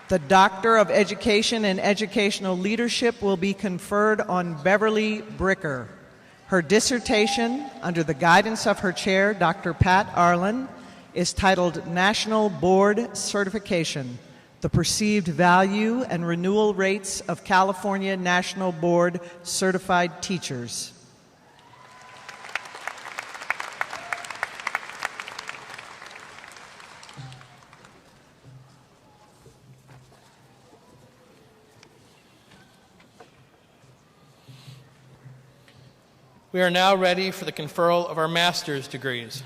[SPEAKER 16] The Doctor of Education and Educational Leadership will be conferred on Beverly Bricker. Her dissertation, under the guidance of her chair, Dr. Pat Arlen, is titled National Board Certification, the Perceived Value and Renewal Rates of California National Board Certified Teachers.
[SPEAKER 13] We are now ready for the conferral of our master's degrees.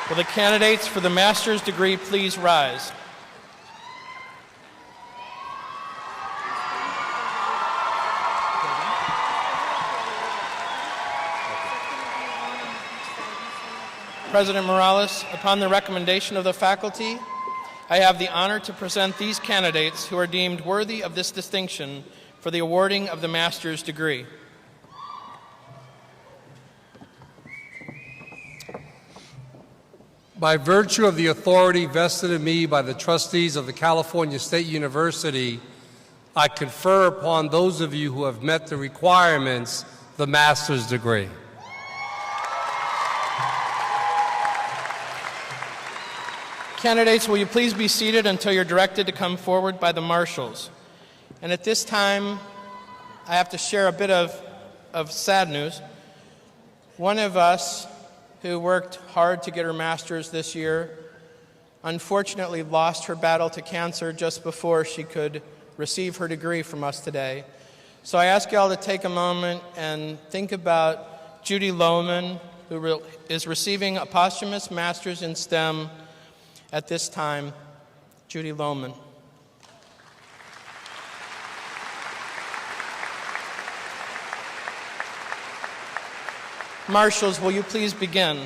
[SPEAKER 13] Will the candidates for the master's degree please rise? President Morales, upon the recommendation of the faculty, I have the honor to present these candidates who are deemed worthy of this distinction for the awarding of the master's degree.
[SPEAKER 14] By virtue of the authority vested in me by the trustees of the California State University, I confer upon those of you who have met the requirements the master's degree.
[SPEAKER 13] Candidates, will you please be seated until you're directed to come forward by the marshals? And at this time, I have to share a bit of sad news. One of us who worked hard to get her master's this year unfortunately lost her battle to cancer just before she could receive her degree from us today. So I ask you all to take a moment and think about Judy Lohman, who is receiving a posthumous master's in STEM at this time. Judy Lohman. Marshals, will you please begin?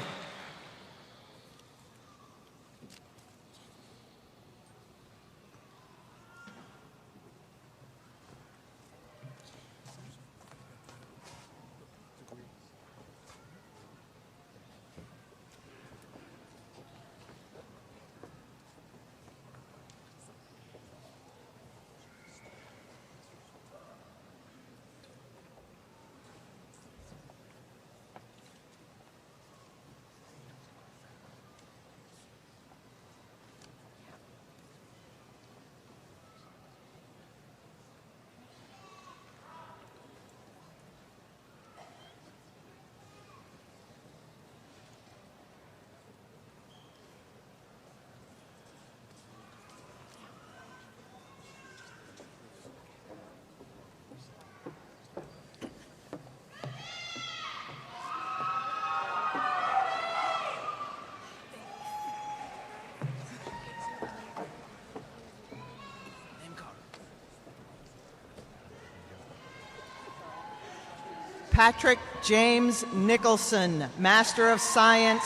[SPEAKER 16] Patrick James Nicholson, Master of Science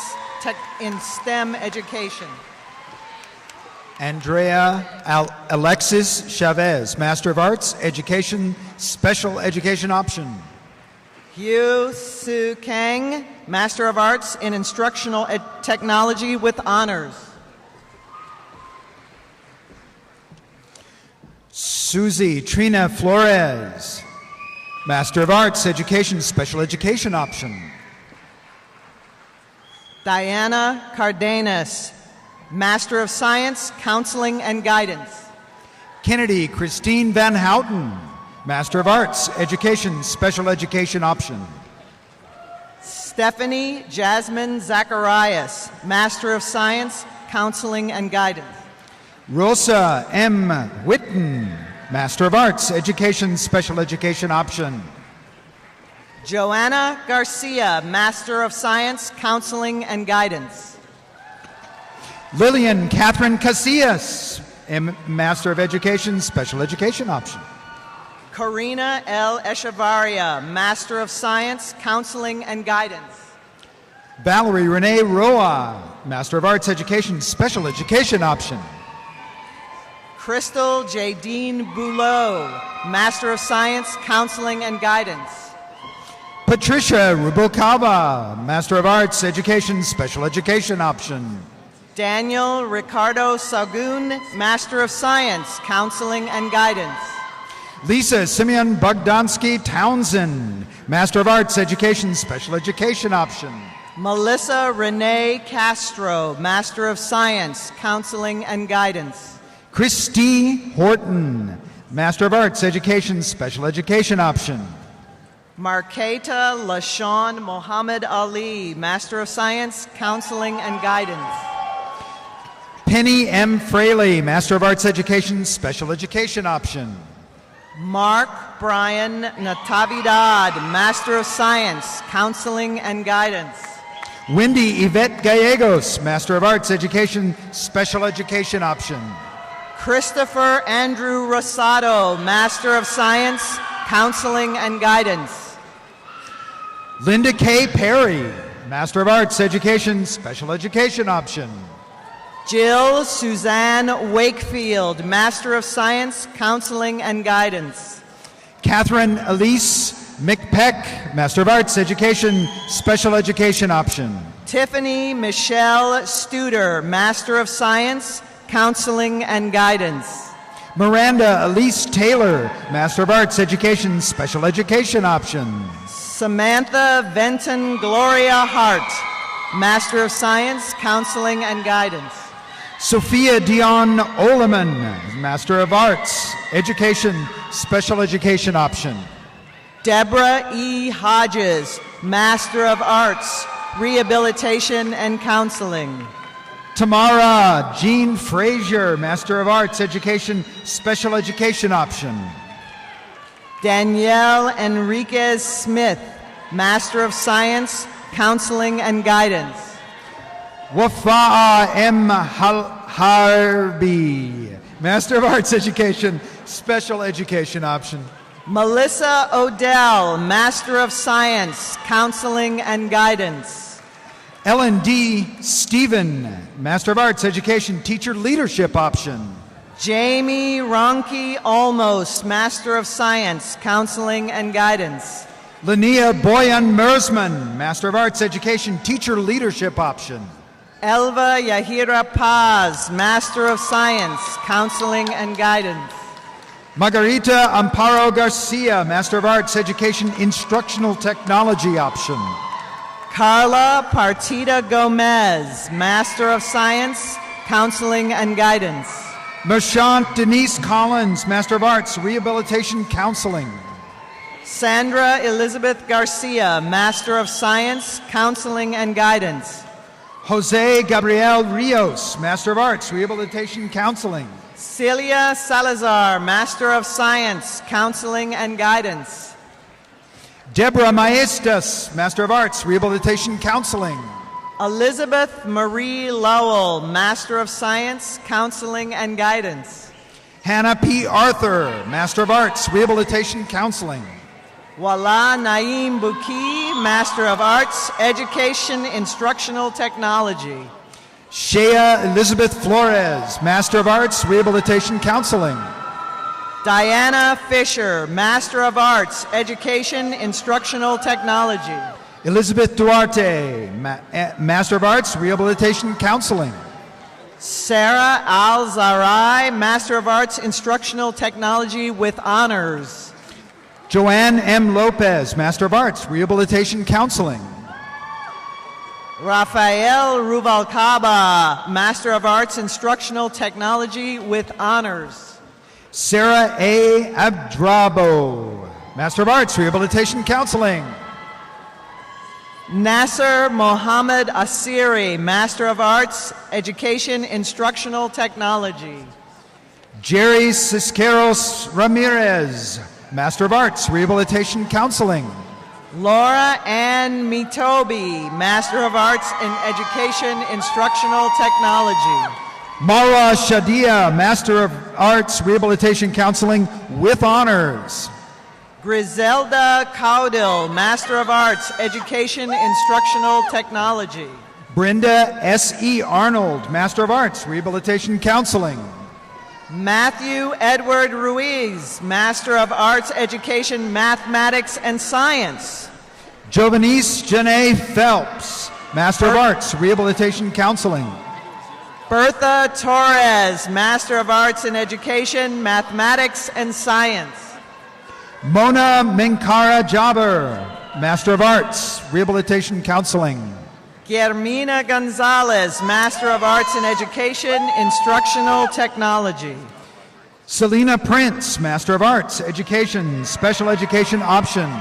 [SPEAKER 16] in STEM Education.
[SPEAKER 17] Andrea Alexis Chavez, Master of Arts, Education, Special Education Option.
[SPEAKER 16] Hugh Su Kang, Master of Arts in Instructional Technology with Honors.
[SPEAKER 17] Susie Trina Flores, Master of Arts, Education, Special Education Option.
[SPEAKER 16] Diana Cardenas, Master of Science, Counseling and Guidance.
[SPEAKER 17] Kennedy Christine Van Houten, Master of Arts, Education, Special Education Option.
[SPEAKER 16] Stephanie Jasmine Zacharias, Master of Science, Counseling and Guidance.
[SPEAKER 17] Rosa M. Whitten, Master of Arts, Education, Special Education Option.
[SPEAKER 16] Joanna Garcia, Master of Science, Counseling and Guidance.
[SPEAKER 17] Lillian Catherine Casillas, Master of Education, Special Education Option.
[SPEAKER 16] Karina L. Echevarria, Master of Science, Counseling and Guidance.
[SPEAKER 17] Valerie Renee Roa, Master of Arts, Education, Special Education Option.
[SPEAKER 16] Crystal J. Dean Boulot, Master of Science, Counseling and Guidance.
[SPEAKER 17] Patricia Rubalcaba, Master of Arts, Education, Special Education Option.
[SPEAKER 16] Daniel Ricardo Sagun, Master of Science, Counseling and Guidance.
[SPEAKER 17] Lisa Simeon Bogdansky Townsend, Master of Arts, Education, Special Education Option.
[SPEAKER 16] Melissa Renee Castro, Master of Science, Counseling and Guidance.
[SPEAKER 17] Christy Horton, Master of Arts, Education, Special Education Option.
[SPEAKER 16] Marketa LaShawn Mohammed Ali, Master of Science, Counseling and Guidance.
[SPEAKER 17] Penny M. Fraley, Master of Arts, Education, Special Education Option.
[SPEAKER 16] Mark Brian Natividad, Master of Science, Counseling and Guidance.
[SPEAKER 17] Wendy Yvette Gallegos, Master of Arts, Education, Special Education Option.
[SPEAKER 16] Christopher Andrew Rosado, Master of Science, Counseling and Guidance.
[SPEAKER 17] Linda K. Perry, Master of Arts, Education, Special Education Option.
[SPEAKER 16] Jill Suzanne Wakefield, Master of Science, Counseling and Guidance.
[SPEAKER 17] Catherine Elise McPeck, Master of Arts, Education, Special Education Option.
[SPEAKER 16] Tiffany Michelle Studer, Master of Science, Counseling and Guidance.
[SPEAKER 17] Miranda Elise Taylor, Master of Arts, Education, Special Education Options.
[SPEAKER 16] Samantha Venton Gloria Hart, Master of Science, Counseling and Guidance.
[SPEAKER 17] Sophia Dion Oleman, Master of Arts, Education, Special Education Option.
[SPEAKER 16] Deborah E. Hodges, Master of Arts, Rehabilitation and Counseling.
[SPEAKER 17] Tamara Jean Frazier, Master of Arts, Education, Special Education Option.
[SPEAKER 16] Danielle Enriquez Smith, Master of Science, Counseling and Guidance.
[SPEAKER 17] Wafa'a M. Harbi, Master of Arts, Education, Special Education Option.
[SPEAKER 16] Melissa Odell, Master of Science, Counseling and Guidance.
[SPEAKER 17] Ellen D. Stephen, Master of Arts, Education, Teacher Leadership Option.
[SPEAKER 16] Jamie Ronke Olmos, Master of Science, Counseling and Guidance.
[SPEAKER 17] Linnea Boyan Mersman, Master of Arts, Education, Teacher Leadership Option.
[SPEAKER 16] Elva Yahira Paz, Master of Science, Counseling and Guidance.
[SPEAKER 17] Marguerita Amparo Garcia, Master of Arts, Education, Instructional Technology Option.
[SPEAKER 16] Carla Partida Gomez, Master of Science, Counseling and Guidance.
[SPEAKER 17] Merchant Denise Collins, Master of Arts, Rehabilitation Counseling.
[SPEAKER 16] Sandra Elizabeth Garcia, Master of Science, Counseling and Guidance.
[SPEAKER 17] Jose Gabriel Rios, Master of Arts, Rehabilitation Counseling.
[SPEAKER 16] Celia Salazar, Master of Science, Counseling and Guidance.
[SPEAKER 17] Deborah Maestas, Master of Arts, Rehabilitation Counseling.
[SPEAKER 16] Elizabeth Marie Lowell, Master of Science, Counseling and Guidance.
[SPEAKER 17] Hannah P. Arthur, Master of Arts, Rehabilitation Counseling.
[SPEAKER 16] Wala Naim Buki, Master of Arts, Education, Instructional Technology.
[SPEAKER 17] Shea Elizabeth Flores, Master of Arts, Rehabilitation Counseling.
[SPEAKER 16] Diana Fisher, Master of Arts, Education, Instructional Technology.
[SPEAKER 17] Elizabeth Duarte, Master of Arts, Rehabilitation Counseling.
[SPEAKER 16] Sarah Al-Zarai, Master of Arts, Instructional Technology with Honors.
[SPEAKER 17] Joanne M. Lopez, Master of Arts, Rehabilitation Counseling.
[SPEAKER 16] Rafael Rubalcaba, Master of Arts, Instructional Technology with Honors.
[SPEAKER 17] Sarah A. Abdrabo, Master of Arts, Rehabilitation Counseling.
[SPEAKER 16] Nasser Mohammed Asiri, Master of Arts, Education, Instructional Technology.
[SPEAKER 17] Jerry Cisqueros Ramirez, Master of Arts, Rehabilitation Counseling.
[SPEAKER 16] Laura Ann Mitobi, Master of Arts in Education, Instructional Technology.
[SPEAKER 17] Mara Shadia, Master of Arts, Rehabilitation Counseling with Honors.
[SPEAKER 16] Griselda Caudil, Master of Arts, Education, Instructional Technology.
[SPEAKER 17] Brenda S.E. Arnold, Master of Arts, Rehabilitation Counseling.
[SPEAKER 16] Matthew Edward Ruiz, Master of Arts, Education, Mathematics and Science.
[SPEAKER 17] Jovanice Janae Phelps, Master of Arts, Rehabilitation Counseling.
[SPEAKER 16] Bertha Torres, Master of Arts in Education, Mathematics and Science.
[SPEAKER 17] Mona Menkara Jabber, Master of Arts, Rehabilitation Counseling.
[SPEAKER 16] Guermina Gonzalez, Master of Arts in Education, Instructional Technology.
[SPEAKER 17] Selena Prince, Master of Arts, Education, Special Education Option.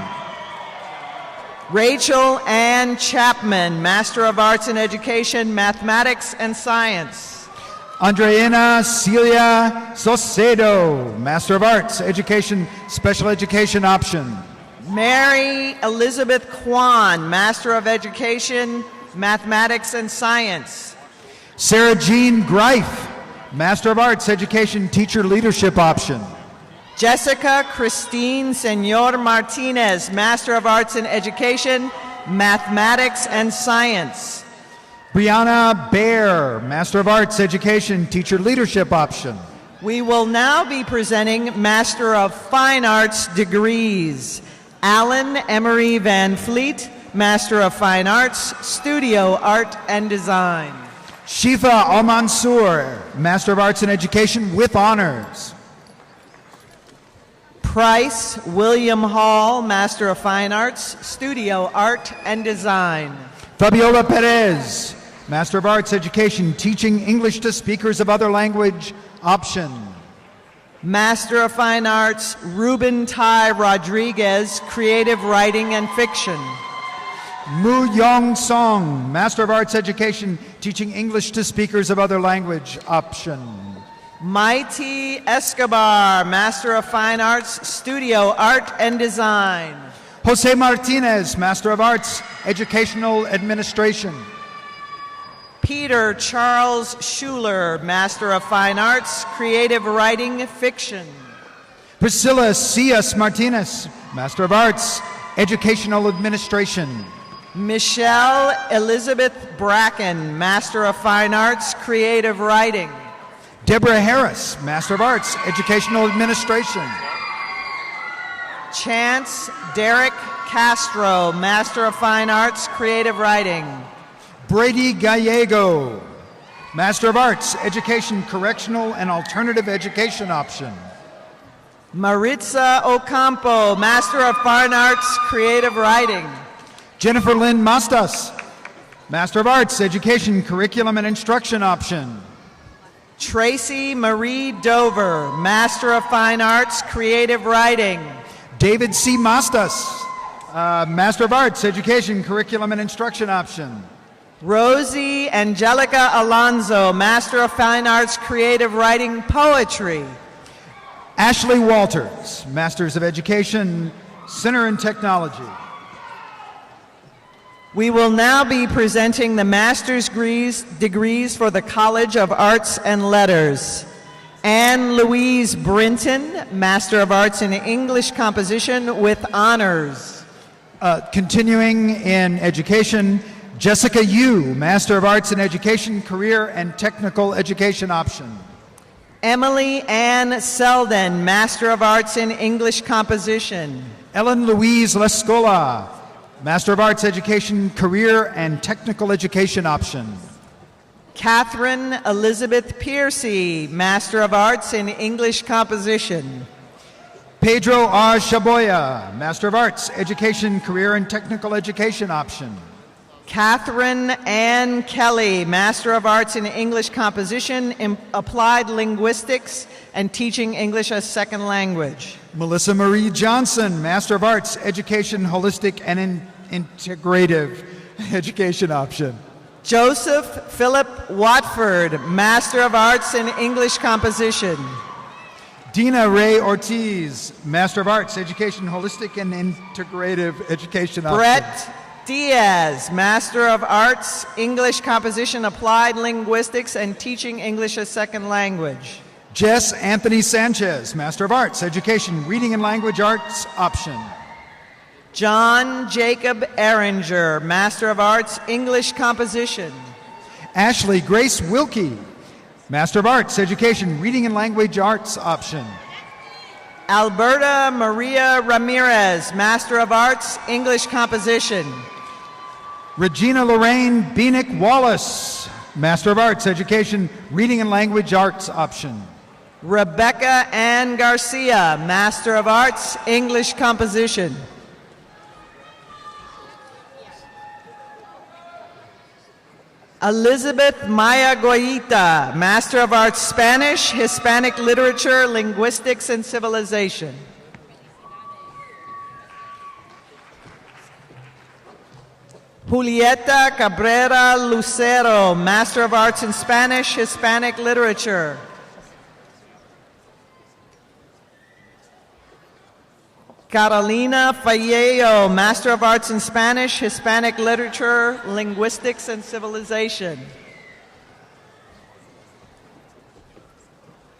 [SPEAKER 16] Rachel Ann Chapman, Master of Arts in Education, Mathematics and Science.
[SPEAKER 17] Andreina Celia Socedo, Master of Arts, Education, Special Education Option.
[SPEAKER 16] Mary Elizabeth Kwan, Master of Education, Mathematics and Science.
[SPEAKER 17] Sarah Jean Greif, Master of Arts, Education, Teacher Leadership Option.
[SPEAKER 16] Jessica Christine Senor Martinez, Master of Arts in Education, Mathematics and Science.
[SPEAKER 17] Brianna Baer, Master of Arts, Education, Teacher Leadership Option.
[SPEAKER 16] We will now be presenting Master of Fine Arts degrees. Alan Emery Van Fleet, Master of Fine Arts, Studio Art and Design.
[SPEAKER 17] Shifa Al-Mansour, Master of Arts in Education with honors.
[SPEAKER 16] Price William Hall, Master of Fine Arts, Studio Art and Design.
[SPEAKER 17] Fabiola Perez, Master of Arts Education, Teaching English to Speakers of Other Language, option.
[SPEAKER 16] Master of Fine Arts, Ruben Tai Rodriguez, Creative Writing and Fiction.
[SPEAKER 17] Mu Yong Song, Master of Arts Education, Teaching English to Speakers of Other Language, option.
[SPEAKER 16] Mighty Escobar, Master of Fine Arts, Studio Art and Design.
[SPEAKER 17] Jose Martinez, Master of Arts, Educational Administration.
[SPEAKER 16] Peter Charles Schuler, Master of Fine Arts, Creative Writing, Fiction.
[SPEAKER 17] Priscilla C.S. Martinez, Master of Arts, Educational Administration.
[SPEAKER 16] Michelle Elizabeth Bracken, Master of Fine Arts, Creative Writing.
[SPEAKER 17] Deborah Harris, Master of Arts, Educational Administration.
[SPEAKER 16] Chance Derek Castro, Master of Fine Arts, Creative Writing.
[SPEAKER 17] Brady Gallego, Master of Arts, Education, Correctional and Alternative Education option.
[SPEAKER 16] Maritza Ocampo, Master of Fine Arts, Creative Writing.
[SPEAKER 17] Jennifer Lynn Mastas, Master of Arts, Education, Curriculum and Instruction option.
[SPEAKER 16] Tracy Marie Dover, Master of Fine Arts, Creative Writing.
[SPEAKER 17] David C. Mastas, Master of Arts, Education, Curriculum and Instruction option.
[SPEAKER 16] Rosie Angelica Alonzo, Master of Fine Arts, Creative Writing, Poetry.
[SPEAKER 17] Ashley Walters, Masters of Education, Center in Technology.
[SPEAKER 16] We will now be presenting the master's degrees for the College of Arts and Letters. Anne Louise Brinton, Master of Arts in English Composition with honors.
[SPEAKER 17] Continuing in education, Jessica Yu, Master of Arts in Education, Career and Technical Education option.
[SPEAKER 16] Emily Ann Selden, Master of Arts in English Composition.
[SPEAKER 17] Ellen Louise Lescola, Master of Arts Education, Career and Technical Education option.
[SPEAKER 16] Catherine Elizabeth Piercy, Master of Arts in English Composition.
[SPEAKER 17] Pedro R. Shaboya, Master of Arts, Education, Career and Technical Education option.
[SPEAKER 16] Catherine Ann Kelly, Master of Arts in English Composition, in Applied Linguistics and Teaching English as Second Language.
[SPEAKER 17] Melissa Marie Johnson, Master of Arts, Education, Holistic and Integrative Education option.
[SPEAKER 16] Joseph Philip Watford, Master of Arts in English Composition.
[SPEAKER 17] Dina Ray Ortiz, Master of Arts, Education, Holistic and Integrative Education option.
[SPEAKER 16] Brett Diaz, Master of Arts, English Composition, Applied Linguistics and Teaching English as Second Language.
[SPEAKER 17] Jess Anthony Sanchez, Master of Arts, Education, Reading and Language Arts option.
[SPEAKER 16] John Jacob Erringer, Master of Arts, English Composition.
[SPEAKER 17] Ashley Grace Wilkie, Master of Arts, Education, Reading and Language Arts option.
[SPEAKER 16] Alberta Maria Ramirez, Master of Arts, English Composition.
[SPEAKER 17] Regina Lorraine Beanick Wallace, Master of Arts, Education, Reading and Language Arts option.
[SPEAKER 16] Rebecca Ann Garcia, Master of Arts, English Composition. Elizabeth Maya Goyita, Master of Arts, Spanish, Hispanic Literature, Linguistics, and Civilization. Julieta Cabrera Lucero, Master of Arts in Spanish, Hispanic Literature. Carolina Falleo, Master of Arts in Spanish, Hispanic Literature, Linguistics, and Civilization.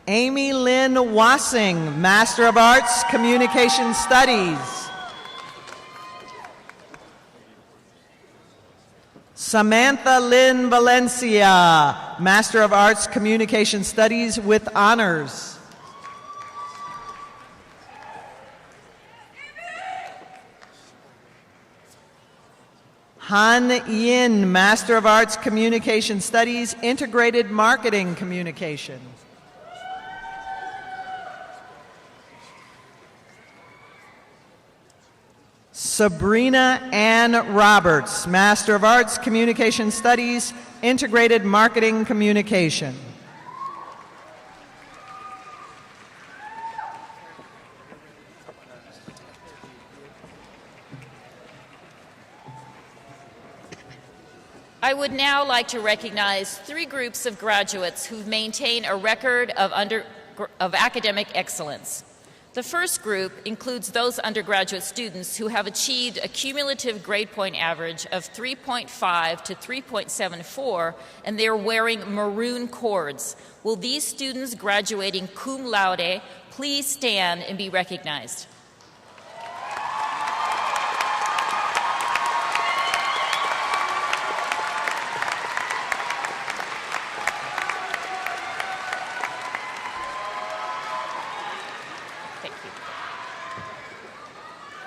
[SPEAKER 16] Amy Lynn Wassing, Master of Arts, Communication Studies. Samantha Lynn Valencia, Master of Arts, Communication Studies with honors. Han Yin, Master of Arts, Communication Studies, Integrated Marketing Communication. Sabrina Ann Roberts, Master of Arts, Communication Studies, Integrated Marketing Communication.
[SPEAKER 4] I would now like to recognize 3 groups of graduates who maintain a record of academic excellence. The first group includes those undergraduate students who have achieved a cumulative grade point average of 3.5 to 3.74, and they are wearing maroon cords. Will these students graduating cum laude please stand and be recognized?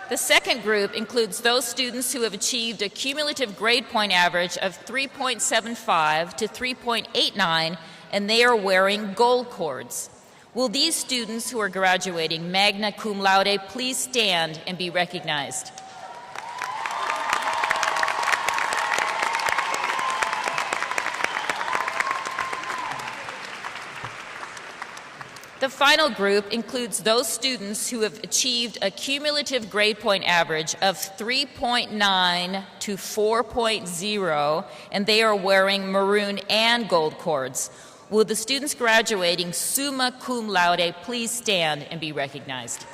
[SPEAKER 4] The second group includes those students who have achieved a cumulative grade point average of 3.75 to 3.89, and they are wearing gold cords. Will these students who are graduating magna cum laude please stand and be recognized? The final group includes those students who have achieved a cumulative grade point average of 3.9 to 4.0, and they are wearing maroon and gold cords. Will the students graduating summa cum laude please stand and be recognized?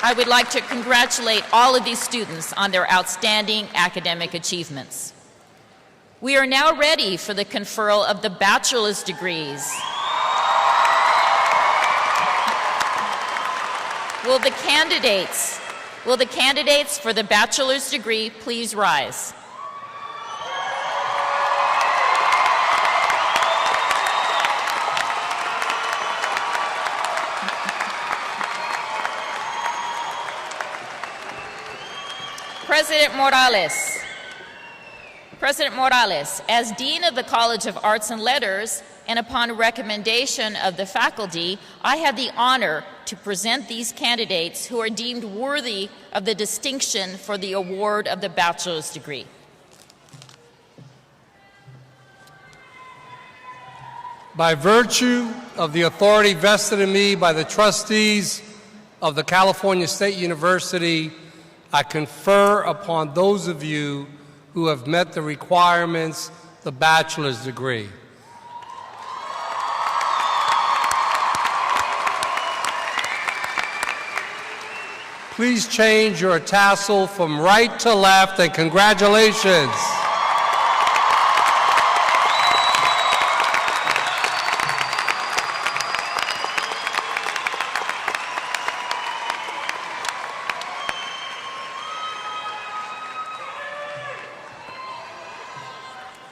[SPEAKER 4] I would like to congratulate all of these students on their outstanding academic achievements. We are now ready for the conferral of the bachelor's degrees. Will the candidates for the bachelor's degree please rise? President Morales, as Dean of the College of Arts and Letters, and upon recommendation of the faculty, I have the honor to present these candidates who are deemed worthy of the distinction for the award of the bachelor's degree.
[SPEAKER 14] By virtue of the authority vested in me by the trustees of the California State University, I confer upon those of you who have met the requirements the bachelor's degree. Please change your tassel from right to left, and congratulations.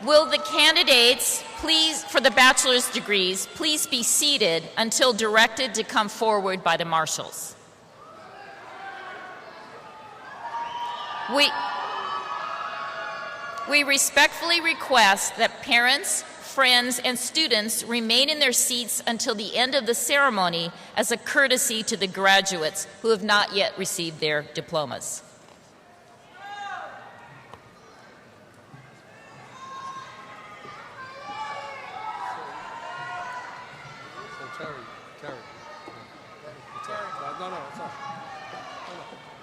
[SPEAKER 4] Will the candidates for the bachelor's degrees please be seated until directed to come forward by the marshals? We respectfully request that parents, friends, and students remain in their seats until the end of the ceremony as a courtesy to the graduates who have not yet received their diplomas.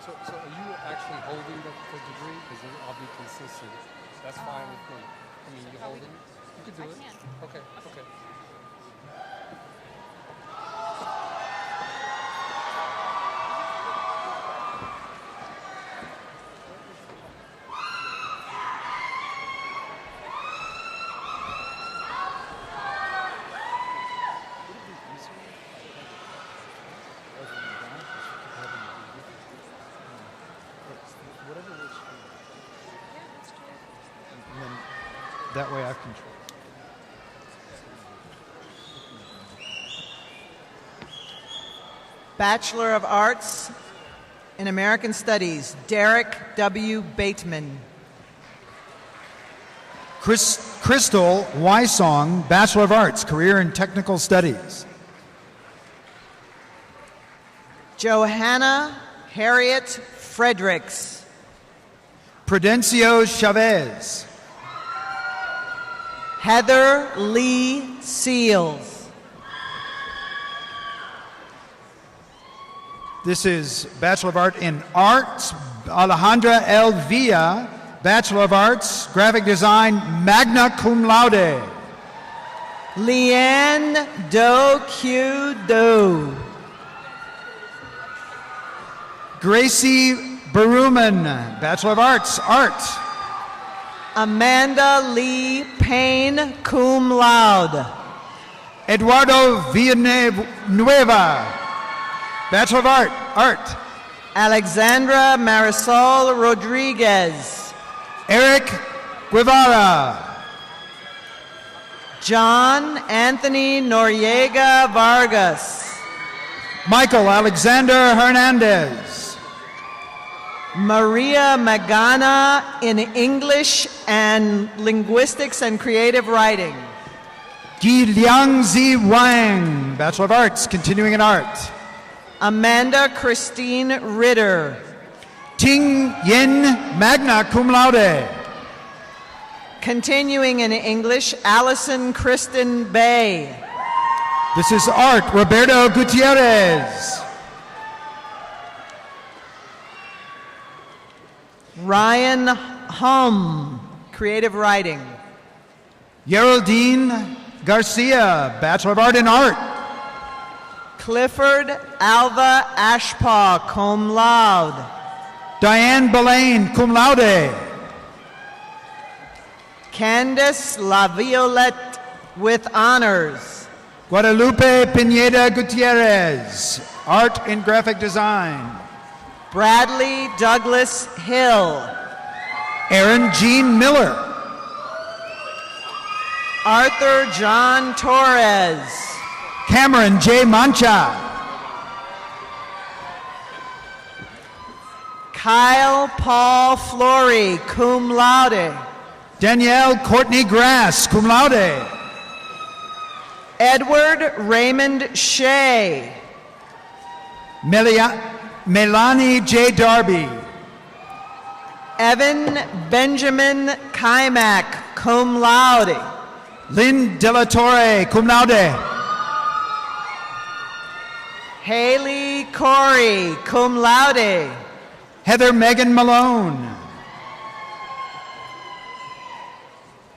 [SPEAKER 14] So are you actually holding the degree? Because I'll be consistent. That's fine with me. I mean, you holding it? You can do it. Okay, okay.
[SPEAKER 17] That way I control.
[SPEAKER 16] Bachelor of Arts in American Studies, Derek W. Bateman.
[SPEAKER 17] Crystal Wysong, Bachelor of Arts, Career and Technical Studies.
[SPEAKER 16] Johanna Harriet Fredericks.
[SPEAKER 17] Prudencio Chavez.
[SPEAKER 16] Heather Lee Seals.
[SPEAKER 17] This is Bachelor of Art in Arts, Alejandra L. Villa, Bachelor of Arts, Graphic Design, magna cum laude.
[SPEAKER 16] Leanne Do Q Do.
[SPEAKER 17] Gracie Baruman, Bachelor of Arts, Art.
[SPEAKER 16] Amanda Lee Payne, cum laude.
[SPEAKER 17] Eduardo Villanueva, Bachelor of Art, Art.
[SPEAKER 16] Alexandra Marisol Rodriguez.
[SPEAKER 17] Eric Guevara.
[SPEAKER 16] John Anthony Noriega Vargas.
[SPEAKER 17] Michael Alexander Hernandez.
[SPEAKER 16] Maria Magana in English and Linguistics and Creative Writing.
[SPEAKER 17] Gi Liangzi Wang, Bachelor of Arts, continuing in art.
[SPEAKER 16] Amanda Christine Ritter.
[SPEAKER 17] Ting Yin, magna cum laude.
[SPEAKER 16] Continuing in English, Allison Kristen Bay.
[SPEAKER 17] This is art, Roberto Gutierrez.
[SPEAKER 16] Ryan Hum, Creative Writing.
[SPEAKER 17] Geraldine Garcia, Bachelor of Art in Art.
[SPEAKER 16] Clifford Alva Ashpaw, cum laude.
[SPEAKER 17] Diane Belaine, cum laude.
[SPEAKER 16] Candace La Violette with honors.
[SPEAKER 17] Guadalupe Pineda Gutierrez, Art in Graphic Design.
[SPEAKER 16] Bradley Douglas Hill.
[SPEAKER 17] Aaron Jean Miller.
[SPEAKER 16] Arthur John Torres.
[SPEAKER 17] Cameron J. Mancha.
[SPEAKER 16] Kyle Paul Flory, cum laude.
[SPEAKER 17] Danielle Courtney Grass, cum laude.
[SPEAKER 16] Edward Raymond Shea.
[SPEAKER 17] Melanie J. Darby.
[SPEAKER 16] Evan Benjamin Kaimak, cum laude.
[SPEAKER 17] Lynn Della Torre, cum laude.
[SPEAKER 16] Haley Corey, cum laude.
[SPEAKER 17] Heather Megan Malone.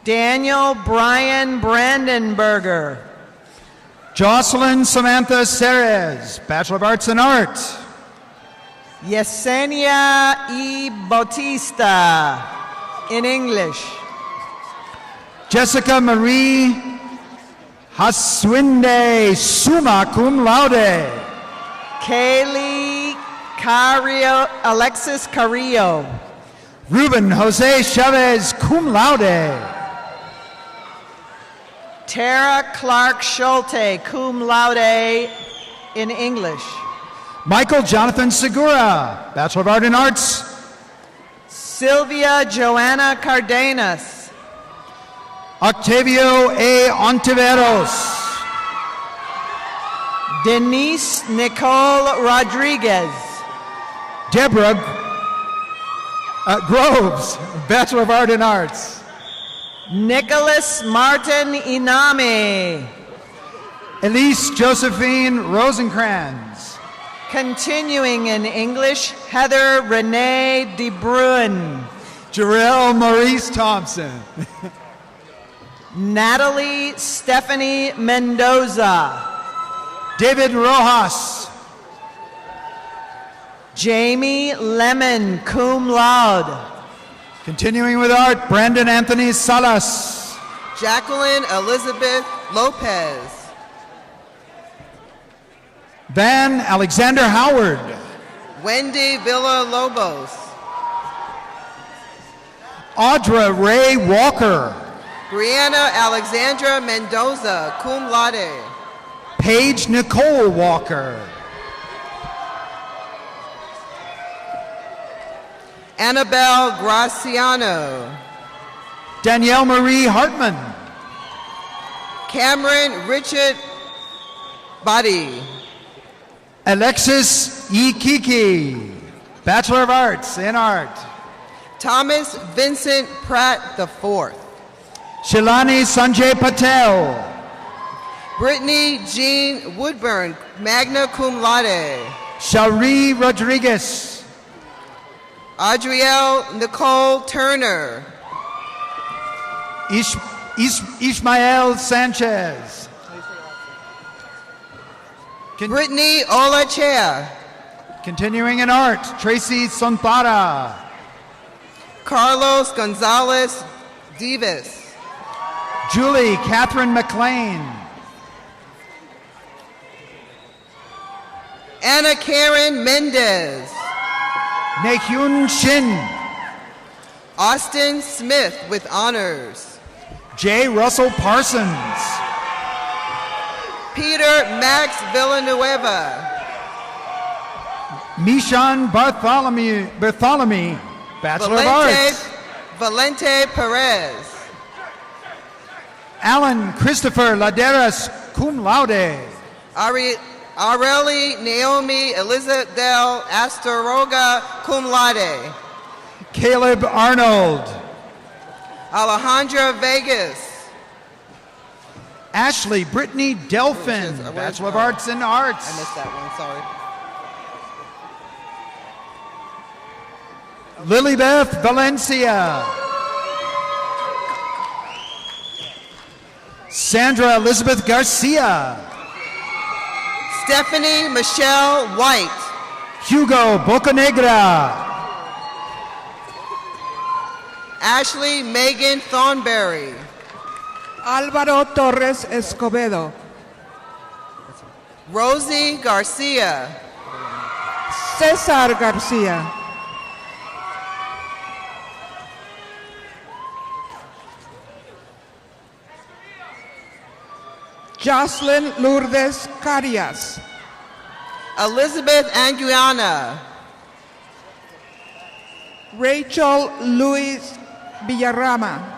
[SPEAKER 16] Daniel Brian Brandenberger.
[SPEAKER 17] Jocelyn Samantha Ceres, Bachelor of Arts in Art.
[SPEAKER 16] Yesenia E. Bautista, in English.
[SPEAKER 17] Jessica Marie Haswinde, summa cum laude.
[SPEAKER 16] Kaylee Alexis Carrillo.
[SPEAKER 17] Ruben Jose Chavez, cum laude.
[SPEAKER 16] Tara Clark Schulte, cum laude, in English.
[SPEAKER 17] Michael Jonathan Segura, Bachelor of Art in Arts.
[SPEAKER 16] Sylvia Joanna Cardenas.
[SPEAKER 17] Octavio A. Ontiveros.
[SPEAKER 16] Denise Nicole Rodriguez.
[SPEAKER 17] Deborah Groves, Bachelor of Art in Arts.
[SPEAKER 16] Nicholas Martin Inami.
[SPEAKER 17] Elise Josephine Rosencrans.
[SPEAKER 16] Continuing in English, Heather Renee De Bruin.
[SPEAKER 17] Jarrell Maurice Thompson.
[SPEAKER 16] Natalie Stephanie Mendoza.
[SPEAKER 17] David Rojas.
[SPEAKER 16] Jamie Lemon, cum laude.
[SPEAKER 17] Continuing with art, Brandon Anthony Salas.
[SPEAKER 18] Jacqueline Elizabeth Lopez.
[SPEAKER 17] Van Alexander Howard.
[SPEAKER 18] Wendy Villa Lobos.
[SPEAKER 17] Audra Ray Walker.
[SPEAKER 18] Brianna Alexandra Mendoza, cum laude.
[SPEAKER 17] Paige Nicole Walker.
[SPEAKER 18] Annabelle Graciano.
[SPEAKER 17] Danielle Marie Hartman.
[SPEAKER 18] Cameron Richard Body.
[SPEAKER 17] Alexis Ikiki, Bachelor of Arts in Art.
[SPEAKER 18] Thomas Vincent Pratt IV.
[SPEAKER 17] Shilani Sanjay Patel.
[SPEAKER 18] Brittany Jean Woodburn, magna cum laude.
[SPEAKER 17] Shari Rodriguez.
[SPEAKER 18] Adrielle Nicole Turner.
[SPEAKER 17] Ishmael Sanchez.
[SPEAKER 18] Brittany Olachea.
[SPEAKER 17] Continuing in art, Tracy Sontara.
[SPEAKER 18] Carlos Gonzalez Divas.
[SPEAKER 17] Julie Catherine McLean.
[SPEAKER 18] Anna Karen Mendez.
[SPEAKER 17] Nahyun Shin.
[SPEAKER 18] Austin Smith with honors.
[SPEAKER 17] J. Russell Parsons.
[SPEAKER 18] Peter Max Villanueva.
[SPEAKER 17] Mishan Bartholomew, Bachelor of Arts.
[SPEAKER 18] Valente Perez.
[SPEAKER 17] Alan Christopher Laderas, cum laude.
[SPEAKER 18] Aurelie Naomi Elizabeth Astorga, cum laude.
[SPEAKER 17] Caleb Arnold.
[SPEAKER 18] Alejandra Vegas.
[SPEAKER 17] Ashley Brittany Delphin, Bachelor of Arts in Arts.
[SPEAKER 18] I missed that one, sorry.
[SPEAKER 17] Lilybeth Valencia. Sandra Elizabeth Garcia.
[SPEAKER 18] Stephanie Michelle White.
[SPEAKER 17] Hugo Bocanegra.
[SPEAKER 18] Ashley Megan Thornberry.
[SPEAKER 19] Álvaro Torres Escobedo.
[SPEAKER 18] Rosie Garcia.
[SPEAKER 19] César Garcia. Jocelyn Lourdes Carias.
[SPEAKER 18] Elizabeth Anguiana.
[SPEAKER 19] Rachel Luis Villarama.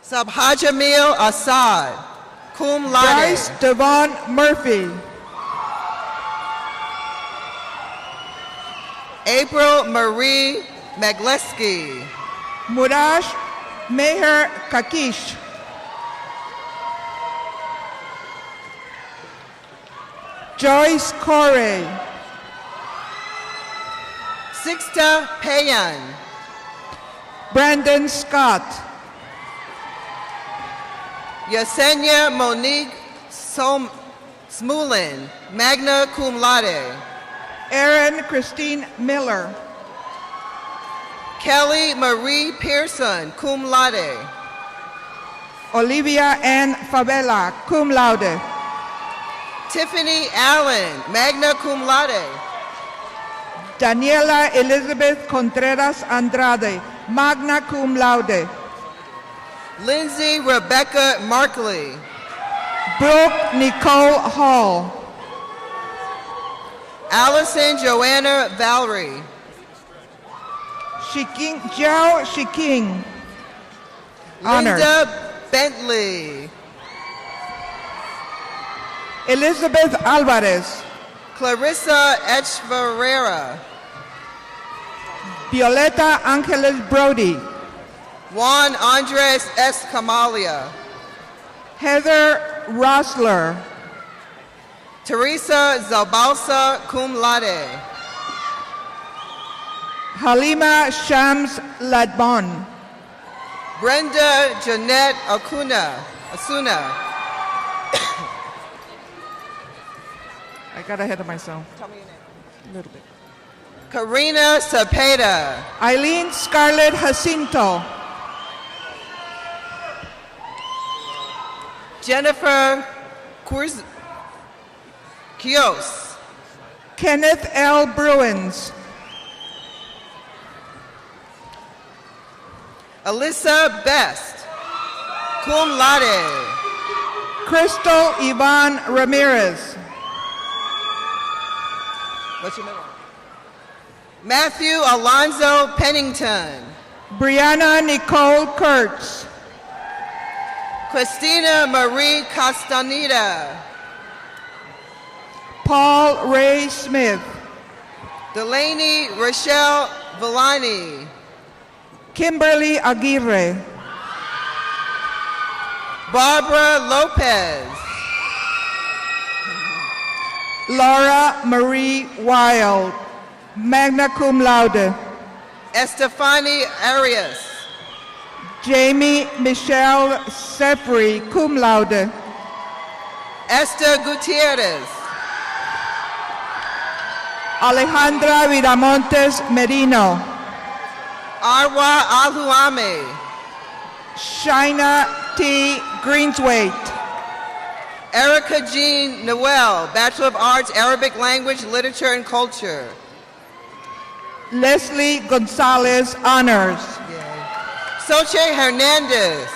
[SPEAKER 18] Sabhajamil Assad, cum laude.
[SPEAKER 19] Bryce Devon Murphy.
[SPEAKER 18] April Marie Magleski.
[SPEAKER 19] Murash Meher Kakish. Joyce Corey.
[SPEAKER 18] Sixta Payan.
[SPEAKER 19] Brandon Scott.
[SPEAKER 18] Yesenia Monique Smulin, magna cum laude.
[SPEAKER 19] Erin Christine Miller.
[SPEAKER 18] Kelly Marie Pearson, cum laude.
[SPEAKER 19] Olivia Ann Favela, cum laude.
[SPEAKER 18] Tiffany Allen, magna cum laude.
[SPEAKER 19] Daniela Elizabeth Contreras Andrade, magna cum laude.
[SPEAKER 18] Lindsay Rebecca Markley.
[SPEAKER 19] Brooke Nicole Hall.
[SPEAKER 18] Allison Joanna Valerie.
[SPEAKER 19] Jiao Shiking. Honors.
[SPEAKER 18] Linda Bentley.
[SPEAKER 19] Elizabeth Alvarez.
[SPEAKER 18] Clarissa Echeverria.
[SPEAKER 19] Violeta Angeles Brody.
[SPEAKER 18] Juan Andres Escamalia.
[SPEAKER 19] Heather Rosler.
[SPEAKER 18] Teresa Zabalsa, cum laude.
[SPEAKER 19] Halima Shams Ladbon.
[SPEAKER 18] Brenda Jeanette Asuna.
[SPEAKER 19] I got ahead of myself.
[SPEAKER 18] Tell me your name.
[SPEAKER 19] A little bit.
[SPEAKER 18] Karina Cepeda.
[SPEAKER 19] Eileen Scarlett Jacinto.
[SPEAKER 18] Jennifer Kios.
[SPEAKER 19] Kenneth L. Bruins.
[SPEAKER 18] Alyssa Best, cum laude.
[SPEAKER 19] Crystal Yvonne Ramirez.
[SPEAKER 18] What's your middle name? Matthew Alonzo Pennington.
[SPEAKER 19] Brianna Nicole Kurtz.
[SPEAKER 18] Christina Marie Castaneda.
[SPEAKER 19] Paul Ray Smith.
[SPEAKER 18] Delaney Rochelle Villani.
[SPEAKER 19] Kimberly Aguirre.
[SPEAKER 18] Barbara Lopez.
[SPEAKER 19] Laura Marie Wild, magna cum laude.
[SPEAKER 18] Estefani Arias.
[SPEAKER 19] Jamie Michelle Sefri, cum laude.
[SPEAKER 18] Esther Gutierrez.
[SPEAKER 19] Alejandra Viramontes Merino.
[SPEAKER 18] Arwa Aluame.
[SPEAKER 19] Shaina T. Greenswaite.
[SPEAKER 18] Erica Jean Noel, Bachelor of Arts, Arabic Language, Literature, and Culture.
[SPEAKER 19] Leslie Gonzalez, honors.
[SPEAKER 18] Soche Hernandez.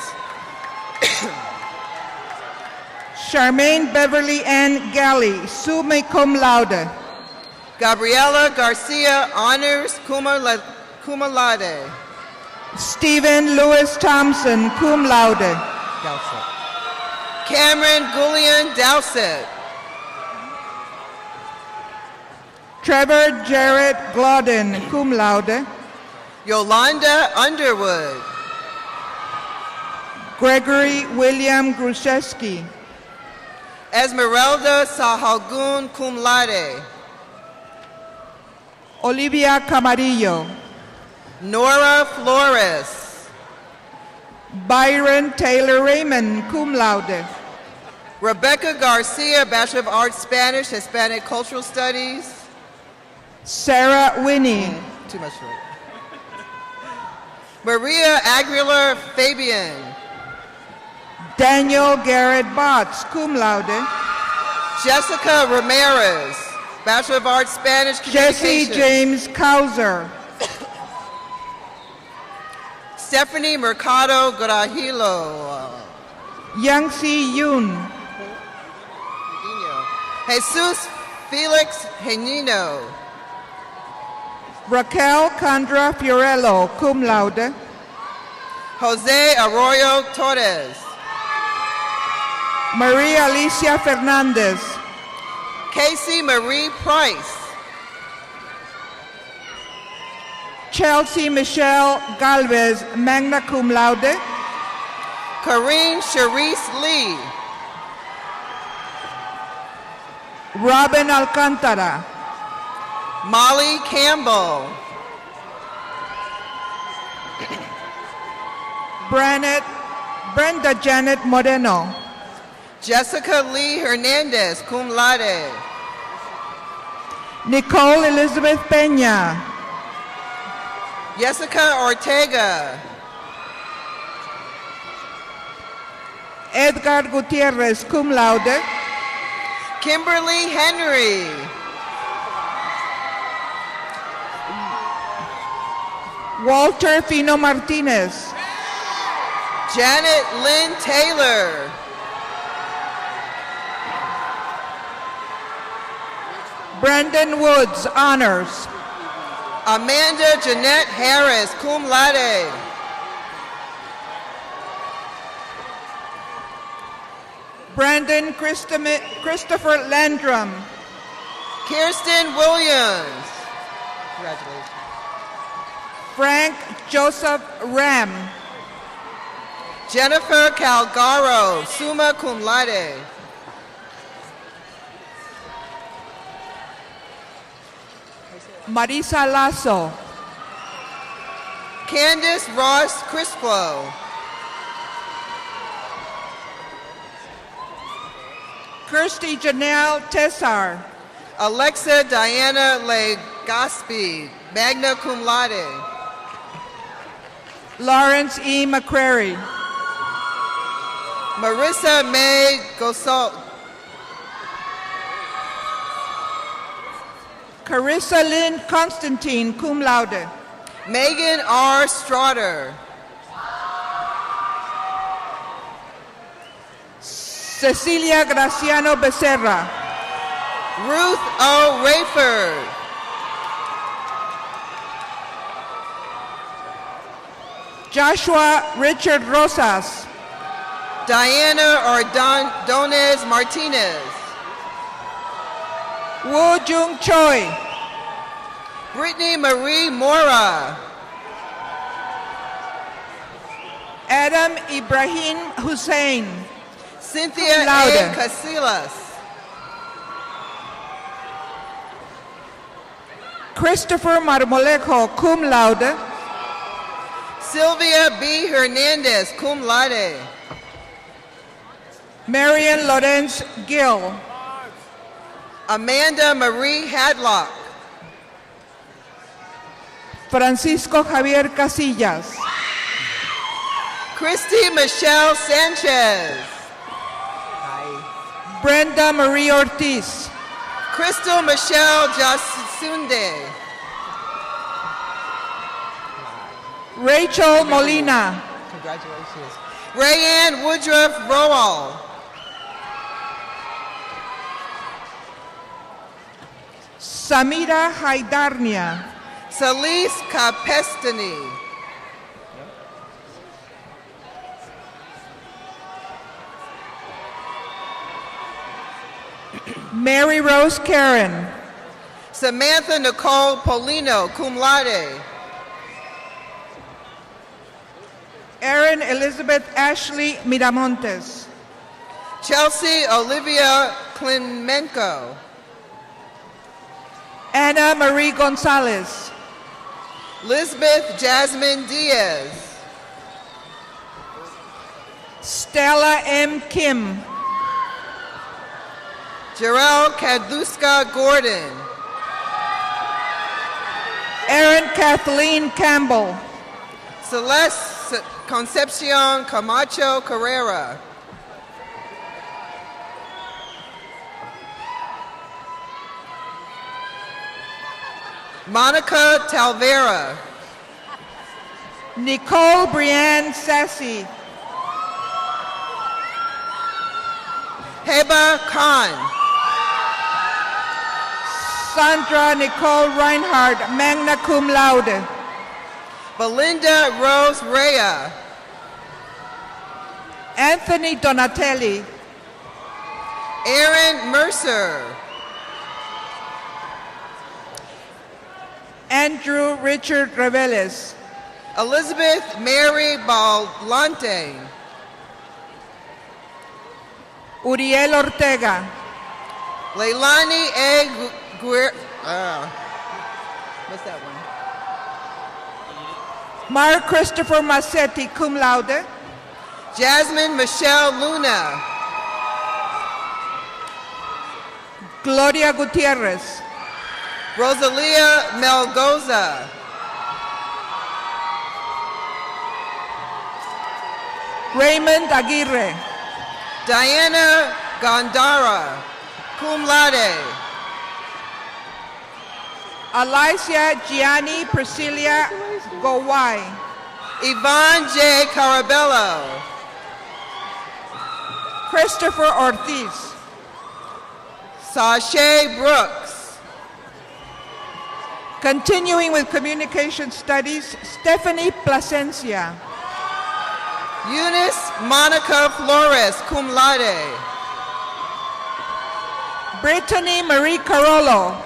[SPEAKER 19] Charmaine Beverly Ann Galley, summa cum laude.
[SPEAKER 18] Gabriela Garcia, honors, cum laude.
[SPEAKER 19] Stephen Lewis Thompson, cum laude.
[SPEAKER 18] Cameron Gullion Dowsett.
[SPEAKER 19] Trevor Jarrett Glodden, cum laude.
[SPEAKER 18] Yolanda Underwood.
[SPEAKER 19] Gregory William Gruszewski.
[SPEAKER 18] Esmeralda Sahagun, cum laude.
[SPEAKER 19] Olivia Camarillo.
[SPEAKER 18] Nora Flores.
[SPEAKER 19] Byron Taylor Raymond, cum laude.
[SPEAKER 18] Rebecca Garcia, Bachelor of Arts, Spanish, Hispanic Cultural Studies.
[SPEAKER 19] Sarah Winnie.
[SPEAKER 18] Too much for it. Maria Aguilar Fabian.
[SPEAKER 19] Daniel Garrett Botts, cum laude.
[SPEAKER 18] Jessica Ramirez, Bachelor of Arts, Spanish
[SPEAKER 19] Jesse
[SPEAKER 18] Communication.
[SPEAKER 19] James Kauser.
[SPEAKER 18] Stephanie Mercado Grajilo.
[SPEAKER 19] Yangsi Yun.
[SPEAKER 18] Jesus Felix Henino.
[SPEAKER 19] Raquel Condra Fiorello, cum laude.
[SPEAKER 18] Jose Arroyo Torres.
[SPEAKER 19] Maria Alicia Fernandez.
[SPEAKER 18] Casey Marie Price.
[SPEAKER 19] Chelsea Michelle Galvez, magna cum laude.
[SPEAKER 18] Karine Charisse Lee.
[SPEAKER 19] Robin Alcantara.
[SPEAKER 18] Molly Campbell.
[SPEAKER 19] Brenda Janet Moreno.
[SPEAKER 18] Jessica Lee Hernandez, cum laude.
[SPEAKER 19] Nicole Elizabeth Peña.
[SPEAKER 18] Jessica Ortega.
[SPEAKER 19] Edgar Gutierrez, cum laude.
[SPEAKER 18] Kimberly Henry.
[SPEAKER 19] Walter Fino Martinez.
[SPEAKER 18] Janet Lynn Taylor.
[SPEAKER 19] Brandon Woods, honors.
[SPEAKER 18] Amanda Jeanette Harris, cum laude.
[SPEAKER 19] Brandon Christopher Landrum.
[SPEAKER 18] Kirsten Williams. Congratulations.
[SPEAKER 19] Frank Joseph Ram.
[SPEAKER 18] Jennifer Calgaro, summa cum laude.
[SPEAKER 19] Marisa Lasso.
[SPEAKER 18] Candace Ross Crispo.
[SPEAKER 19] Kirsty Janelle Tessar.
[SPEAKER 18] Alexa Diana Legaspi, magna cum laude.
[SPEAKER 19] Lawrence E. McCrary.
[SPEAKER 18] Marissa May Gosol.
[SPEAKER 19] Carissa Lynn Constantine, cum laude.
[SPEAKER 18] Megan R. Straughter.
[SPEAKER 19] Cecilia Graciano Becerra.
[SPEAKER 18] Ruth O. Rayford.
[SPEAKER 19] Joshua Richard Rosas.
[SPEAKER 18] Diana Ordonez Martinez.
[SPEAKER 19] Woo Jung Choi.
[SPEAKER 18] Brittany Marie Mora.
[SPEAKER 19] Adam Ibrahim Hussein.
[SPEAKER 18] Cynthia A. Casillas.
[SPEAKER 19] Christopher Marmolejo, cum laude.
[SPEAKER 18] Sylvia B. Hernandez, cum laude.
[SPEAKER 19] Marian Lorenz Gill.
[SPEAKER 18] Amanda Marie Hadlock.
[SPEAKER 19] Francisco Javier Casillas.
[SPEAKER 18] Christy Michelle Sanchez.
[SPEAKER 19] Brenda Marie Ortiz.
[SPEAKER 18] Crystal Michelle Jasunde.
[SPEAKER 19] Rachel Molina.
[SPEAKER 18] Congratulations. Rayanne Woodruff Rowell.
[SPEAKER 19] Samira Haidarnia.
[SPEAKER 18] Celise Capestany.
[SPEAKER 19] Mary Rose Karen.
[SPEAKER 18] Samantha Nicole Polino, cum laude.
[SPEAKER 19] Erin Elizabeth Ashley Miramontes.
[SPEAKER 18] Chelsea Olivia Klimenko.
[SPEAKER 19] Anna Marie Gonzalez.
[SPEAKER 18] Lisbeth Jasmine Diaz.
[SPEAKER 19] Stella M. Kim.
[SPEAKER 18] Jarrell Kaduska Gordon.
[SPEAKER 19] Erin Kathleen Campbell.
[SPEAKER 18] Celeste Concepcion Camacho Carrera. Monica Talvera.
[SPEAKER 19] Nicole Brianne Sassy.
[SPEAKER 18] Heba Khan.
[SPEAKER 19] Sandra Nicole Reinhardt, magna cum laude.
[SPEAKER 18] Belinda Rose Rea.
[SPEAKER 19] Anthony Donatelli.
[SPEAKER 18] Aaron Mercer.
[SPEAKER 19] Andrew Richard Reveles.
[SPEAKER 18] Elizabeth Mary Balante.
[SPEAKER 19] Uriel Ortega.
[SPEAKER 18] Leilani A. What's that one?
[SPEAKER 19] Mark Christopher Massetti, cum laude.
[SPEAKER 18] Jasmine Michelle Luna.
[SPEAKER 19] Gloria Gutierrez.
[SPEAKER 18] Rosalia Melgoza.
[SPEAKER 19] Raymond Aguirre.
[SPEAKER 18] Diana Gondara, cum laude.
[SPEAKER 19] Alicia Gianni Priscilla Gowai.
[SPEAKER 18] Yvonne J. Carabello.
[SPEAKER 19] Christopher Ortiz.
[SPEAKER 18] Sashay Brooks.
[SPEAKER 19] Continuing with Communication Studies, Stephanie Plasencia.
[SPEAKER 18] Eunice Monica Flores, cum laude.
[SPEAKER 19] Brittany Marie Carollo.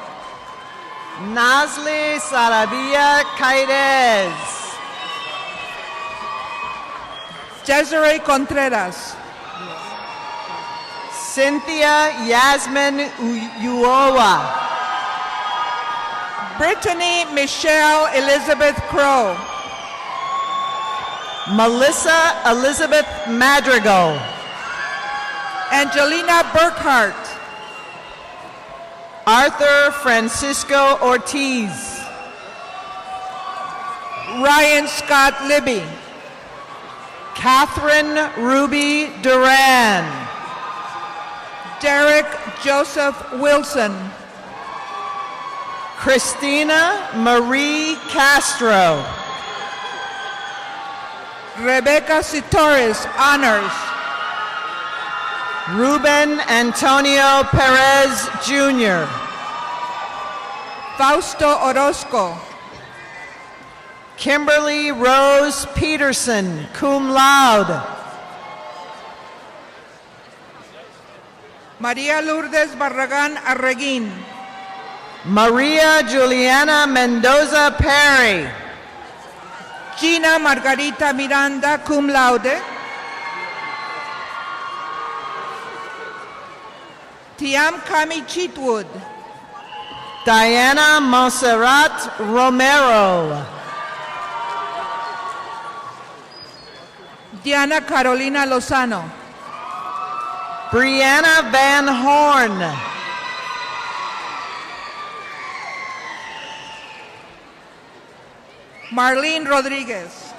[SPEAKER 16] Nazli Sarabia Cairez.
[SPEAKER 19] Desiree Contreras.
[SPEAKER 16] Cynthia Yasmin Uoa.
[SPEAKER 19] Brittany Michelle Elizabeth Crow.
[SPEAKER 16] Melissa Elizabeth Madrigal.
[SPEAKER 19] Angelina Burkhart.
[SPEAKER 16] Arthur Francisco Ortiz.
[SPEAKER 19] Ryan Scott Libby.
[SPEAKER 16] Catherine Ruby Duran.
[SPEAKER 19] Derek Joseph Wilson.
[SPEAKER 16] Christina Marie Castro.
[SPEAKER 19] Rebecca Sitores, honors.
[SPEAKER 16] Ruben Antonio Perez Jr.
[SPEAKER 19] Fausto Orozco.
[SPEAKER 16] Kimberly Rose Peterson, cum laude.
[SPEAKER 19] María Lourdes Barragán Arreguín.
[SPEAKER 16] Maria Juliana Mendoza Perry.
[SPEAKER 19] Gina Margarita Miranda, cum laude. Tiam Kami Chitwood.
[SPEAKER 16] Diana Monserrat Romero.
[SPEAKER 19] Diana Carolina Lozano.
[SPEAKER 16] Brianna Van Horn.
[SPEAKER 19] Marlene Rodriguez.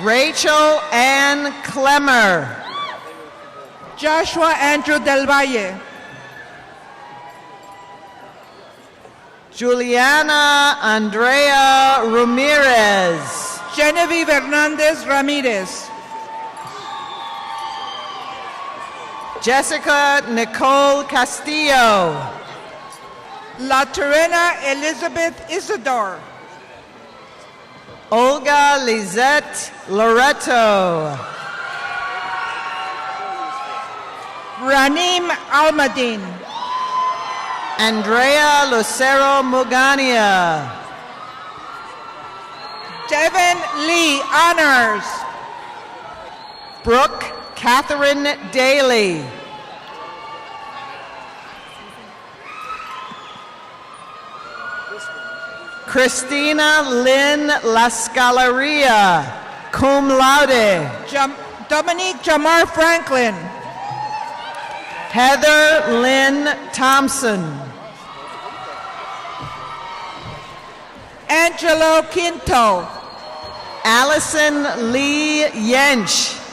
[SPEAKER 16] Rachel Ann Clemmer.
[SPEAKER 19] Joshua Andrew Del Valle.
[SPEAKER 16] Juliana Andrea Ramirez.
[SPEAKER 19] Genevieve Hernandez Ramirez.
[SPEAKER 16] Jessica Nicole Castillo.
[SPEAKER 19] La Terena Elizabeth Isidore.
[SPEAKER 16] Olga Lizette Loreto.
[SPEAKER 19] Ranim Almadin.
[SPEAKER 16] Andrea Lucero Mugania.
[SPEAKER 19] Devin Lee Honors.
[SPEAKER 16] Brooke Catherine Daly. Christina Lynn Lascaleria, cum laude.
[SPEAKER 19] Dominique Jamar Franklin.
[SPEAKER 16] Heather Lynn Thompson.
[SPEAKER 19] Angelo Quinto.
[SPEAKER 16] Allison Lee Yench.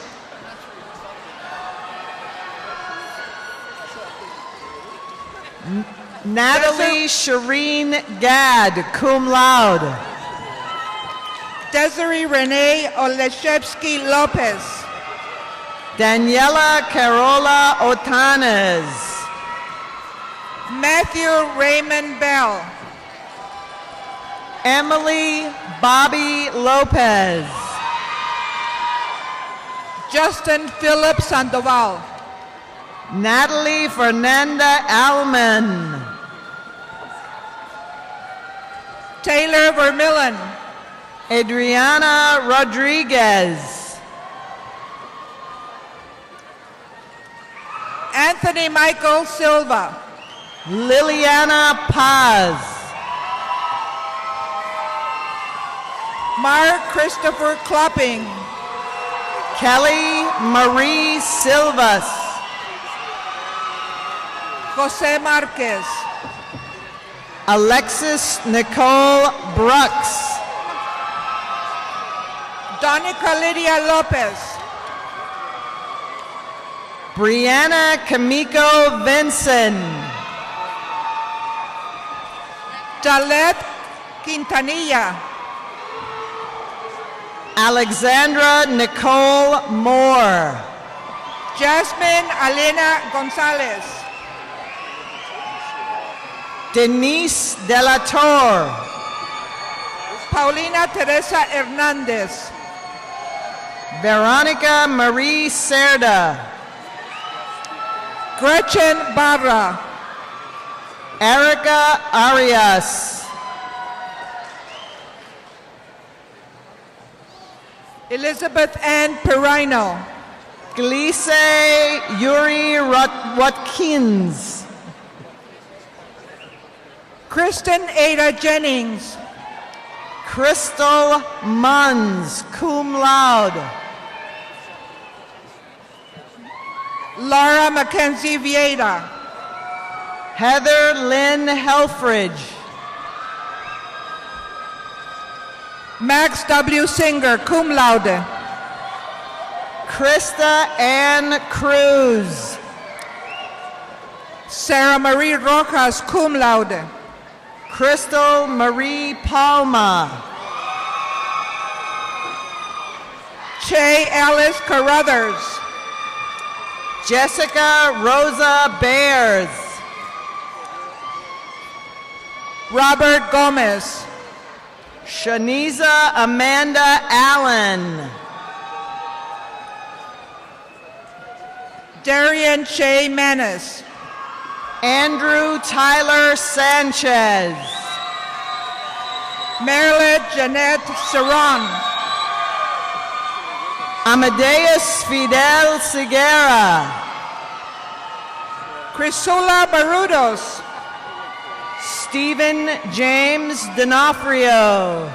[SPEAKER 16] Natalie Shireen Gad, cum laude.
[SPEAKER 19] Desiree Renee Oleszewski Lopez.
[SPEAKER 16] Daniela Carola Otanes.
[SPEAKER 19] Matthew Raymond Bell.
[SPEAKER 16] Emily Bobby Lopez.
[SPEAKER 19] Justin Philip Sandoval.
[SPEAKER 16] Natalie Fernanda Alman.
[SPEAKER 19] Taylor Vermillion.
[SPEAKER 16] Adriana Rodriguez.
[SPEAKER 19] Anthony Michael Silva.
[SPEAKER 16] Liliana Paz.
[SPEAKER 19] Mark Christopher Klopping.
[SPEAKER 16] Kelly Marie Silvas.
[SPEAKER 19] Jose Marquez.
[SPEAKER 16] Alexis Nicole Brooks.
[SPEAKER 19] Donica Lydia Lopez.
[SPEAKER 16] Brianna Kamiko Vinson.
[SPEAKER 19] Dalet Quintanilla.
[SPEAKER 16] Alexandra Nicole Moore.
[SPEAKER 19] Jasmine Elena Gonzalez.
[SPEAKER 16] Denise De La Torre.
[SPEAKER 19] Paulina Teresa Hernandez.
[SPEAKER 16] Veronica Marie Cerda.
[SPEAKER 19] Gretchen Barra.
[SPEAKER 16] Erica Arias.
[SPEAKER 19] Elizabeth Ann Perino.
[SPEAKER 16] Glise Yuri Watkins.
[SPEAKER 19] Kristen Ada Jennings.
[SPEAKER 16] Crystal Munns, cum laude.
[SPEAKER 19] Laura Mackenzie Vieda.
[SPEAKER 16] Heather Lynn Helfridge.
[SPEAKER 19] Max W. Singer, cum laude.
[SPEAKER 16] Krista Ann Cruz.
[SPEAKER 19] Sarah Marie Rojas, cum laude.
[SPEAKER 16] Crystal Marie Palma.
[SPEAKER 19] Che Alice Carruthers.
[SPEAKER 16] Jessica Rosa Bears.
[SPEAKER 19] Robert Gomez.
[SPEAKER 16] Shaniza Amanda Allen.
[SPEAKER 19] Darian Shea Manis.
[SPEAKER 16] Andrew Tyler Sanchez.
[SPEAKER 19] Marilyn Jeanette Serran.
[SPEAKER 16] Amadeus Fidel Segura.
[SPEAKER 19] Crisula Barudos.
[SPEAKER 16] Stephen James D'Onofrio.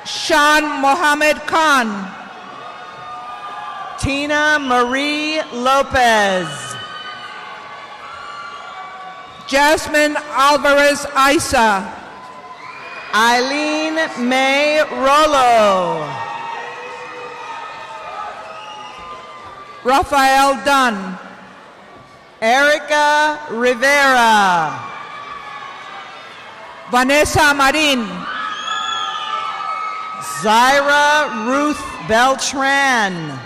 [SPEAKER 19] Sean Mohammed Khan.
[SPEAKER 16] Tina Marie Lopez.
[SPEAKER 19] Jasmine Alvarez Isa.
[SPEAKER 16] Eileen May Rollo.
[SPEAKER 19] Rafael Dunn.
[SPEAKER 16] Erica Rivera.
[SPEAKER 19] Vanessa Marin.
[SPEAKER 16] Zaira Ruth Beltran.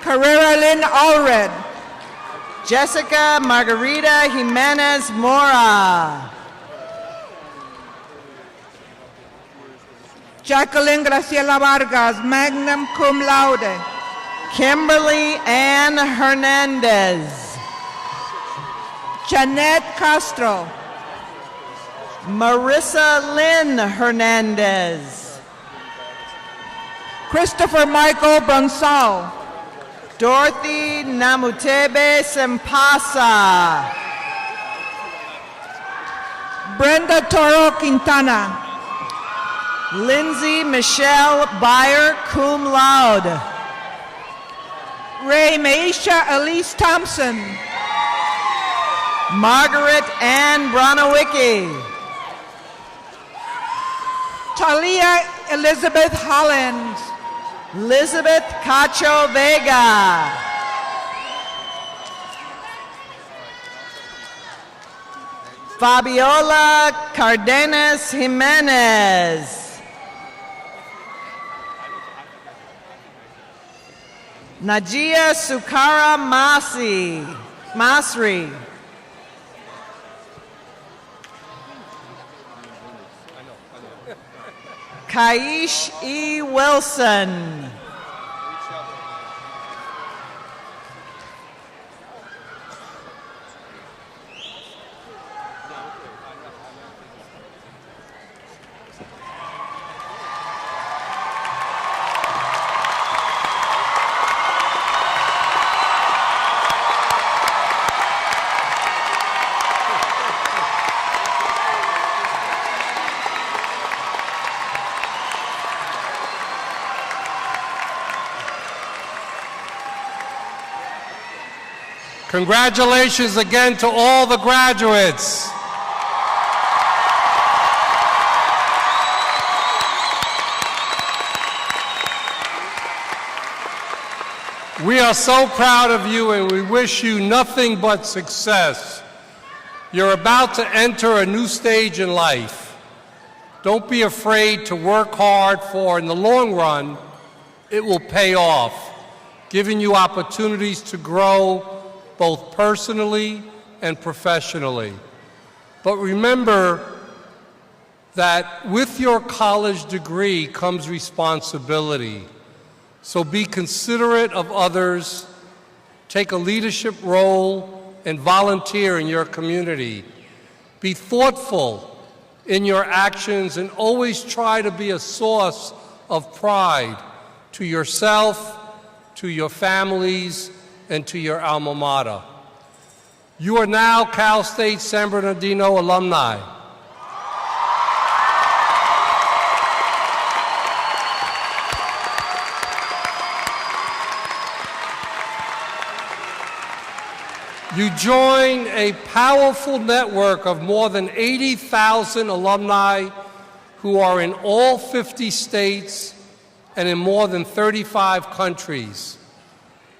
[SPEAKER 19] Carrera Lynn Allred.
[SPEAKER 16] Jessica Margarita Jimenez Mora.
[SPEAKER 19] Jacqueline Graciela Vargas, magna cum laude.
[SPEAKER 16] Kimberly Ann Hernandez.
[SPEAKER 19] Jeanette Castro.
[SPEAKER 16] Marissa Lynn Hernandez.
[SPEAKER 19] Christopher Michael Bronsal.
[SPEAKER 16] Dorothy Namutebe Sempasa.
[SPEAKER 19] Brenda Toro Quintana.
[SPEAKER 16] Lindsay Michelle Byer, cum laude.
[SPEAKER 19] Ray Maisha Elise Thompson.
[SPEAKER 16] Margaret Ann Bronowicki.
[SPEAKER 19] Talia Elizabeth Holland.
[SPEAKER 16] Elizabeth Cacho Vega. Fabiola Cardenas Jimenez. Najia Sukara Masri. Kaish E. Wilson.
[SPEAKER 14] Congratulations again to all the graduates. We are so proud of you and we wish you nothing but success. You're about to enter a new stage in life. Don't be afraid to work hard, for in the long run, it will pay off, giving you opportunities to grow both personally and professionally. But remember that with your college degree comes responsibility. So be considerate of others, take a leadership role, and volunteer in your community. Be thoughtful in your actions and always try to be a source of pride to yourself, to your families, and to your alma mater. You are now Cal State San Bernardino alumni. You join a powerful network of more than 80,000 alumni who are in all 50 states and in more than 35 countries.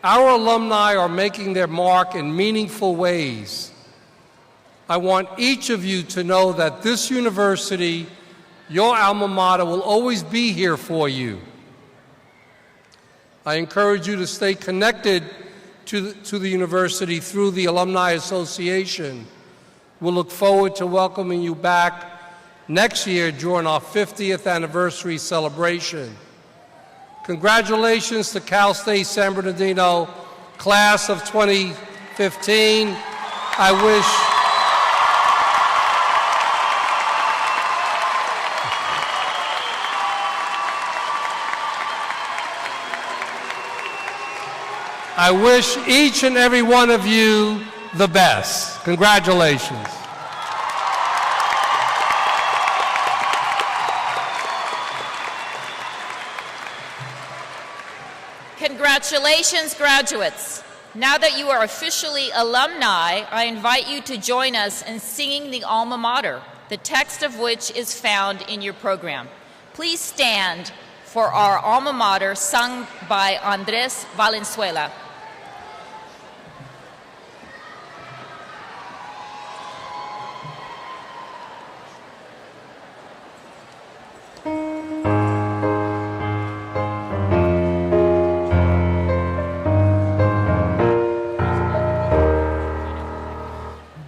[SPEAKER 14] Our alumni are making their mark in meaningful ways. I want each of you to know that this university, your alma mater, will always be here for you. I encourage you to stay connected to the university through the Alumni Association. We'll look forward to welcoming you back next year during our 50th anniversary celebration. Congratulations to Cal State San Bernardino, class of 2015. I wish each and every one of you the best. Congratulations.
[SPEAKER 4] Congratulations, graduates. Now that you are officially alumni, I invite you to join us in singing the Alma Mater, the text of which is found in your program. Please stand for our Alma Mater sung by Andres Valenzuela.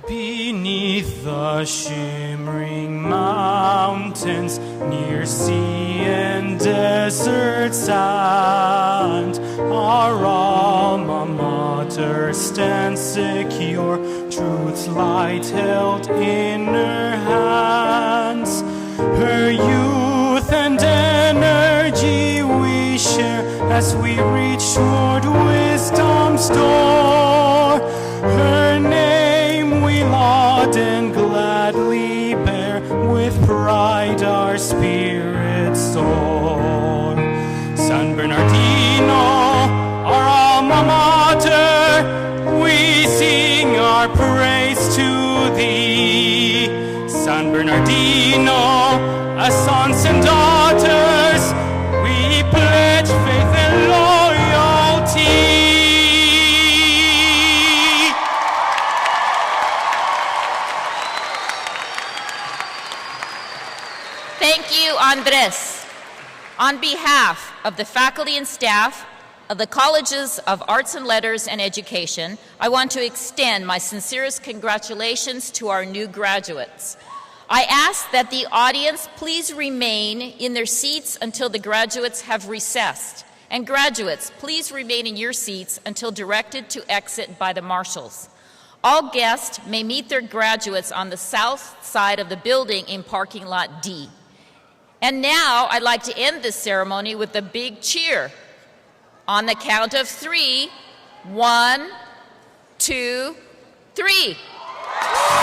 [SPEAKER 3] Beneath the shimmering mountains, near sea and desert sand, our Alma Mater stands secure, truth's light held in her hands. Her youth and energy we share as we reach toward wisdom's door. Her name we laud and gladly bear, with pride our spirits soar. San Bernardino, our alma mater, we sing our praise to thee. San Bernardino, as sons and daughters, we pledge faith and loyalty.
[SPEAKER 4] Thank you, Andres. On behalf of the faculty and staff of the Colleges of Arts and Letters and Education, I want to extend my sincerest congratulations to our new graduates. I ask that the audience please remain in their seats until the graduates have recessed. And graduates, please remain in your seats until directed to exit by the marshals. All guests may meet their graduates on the south side of the building in parking lot D. And now I'd like to end this ceremony with a big cheer. On the count of 3, 1, 2, 3.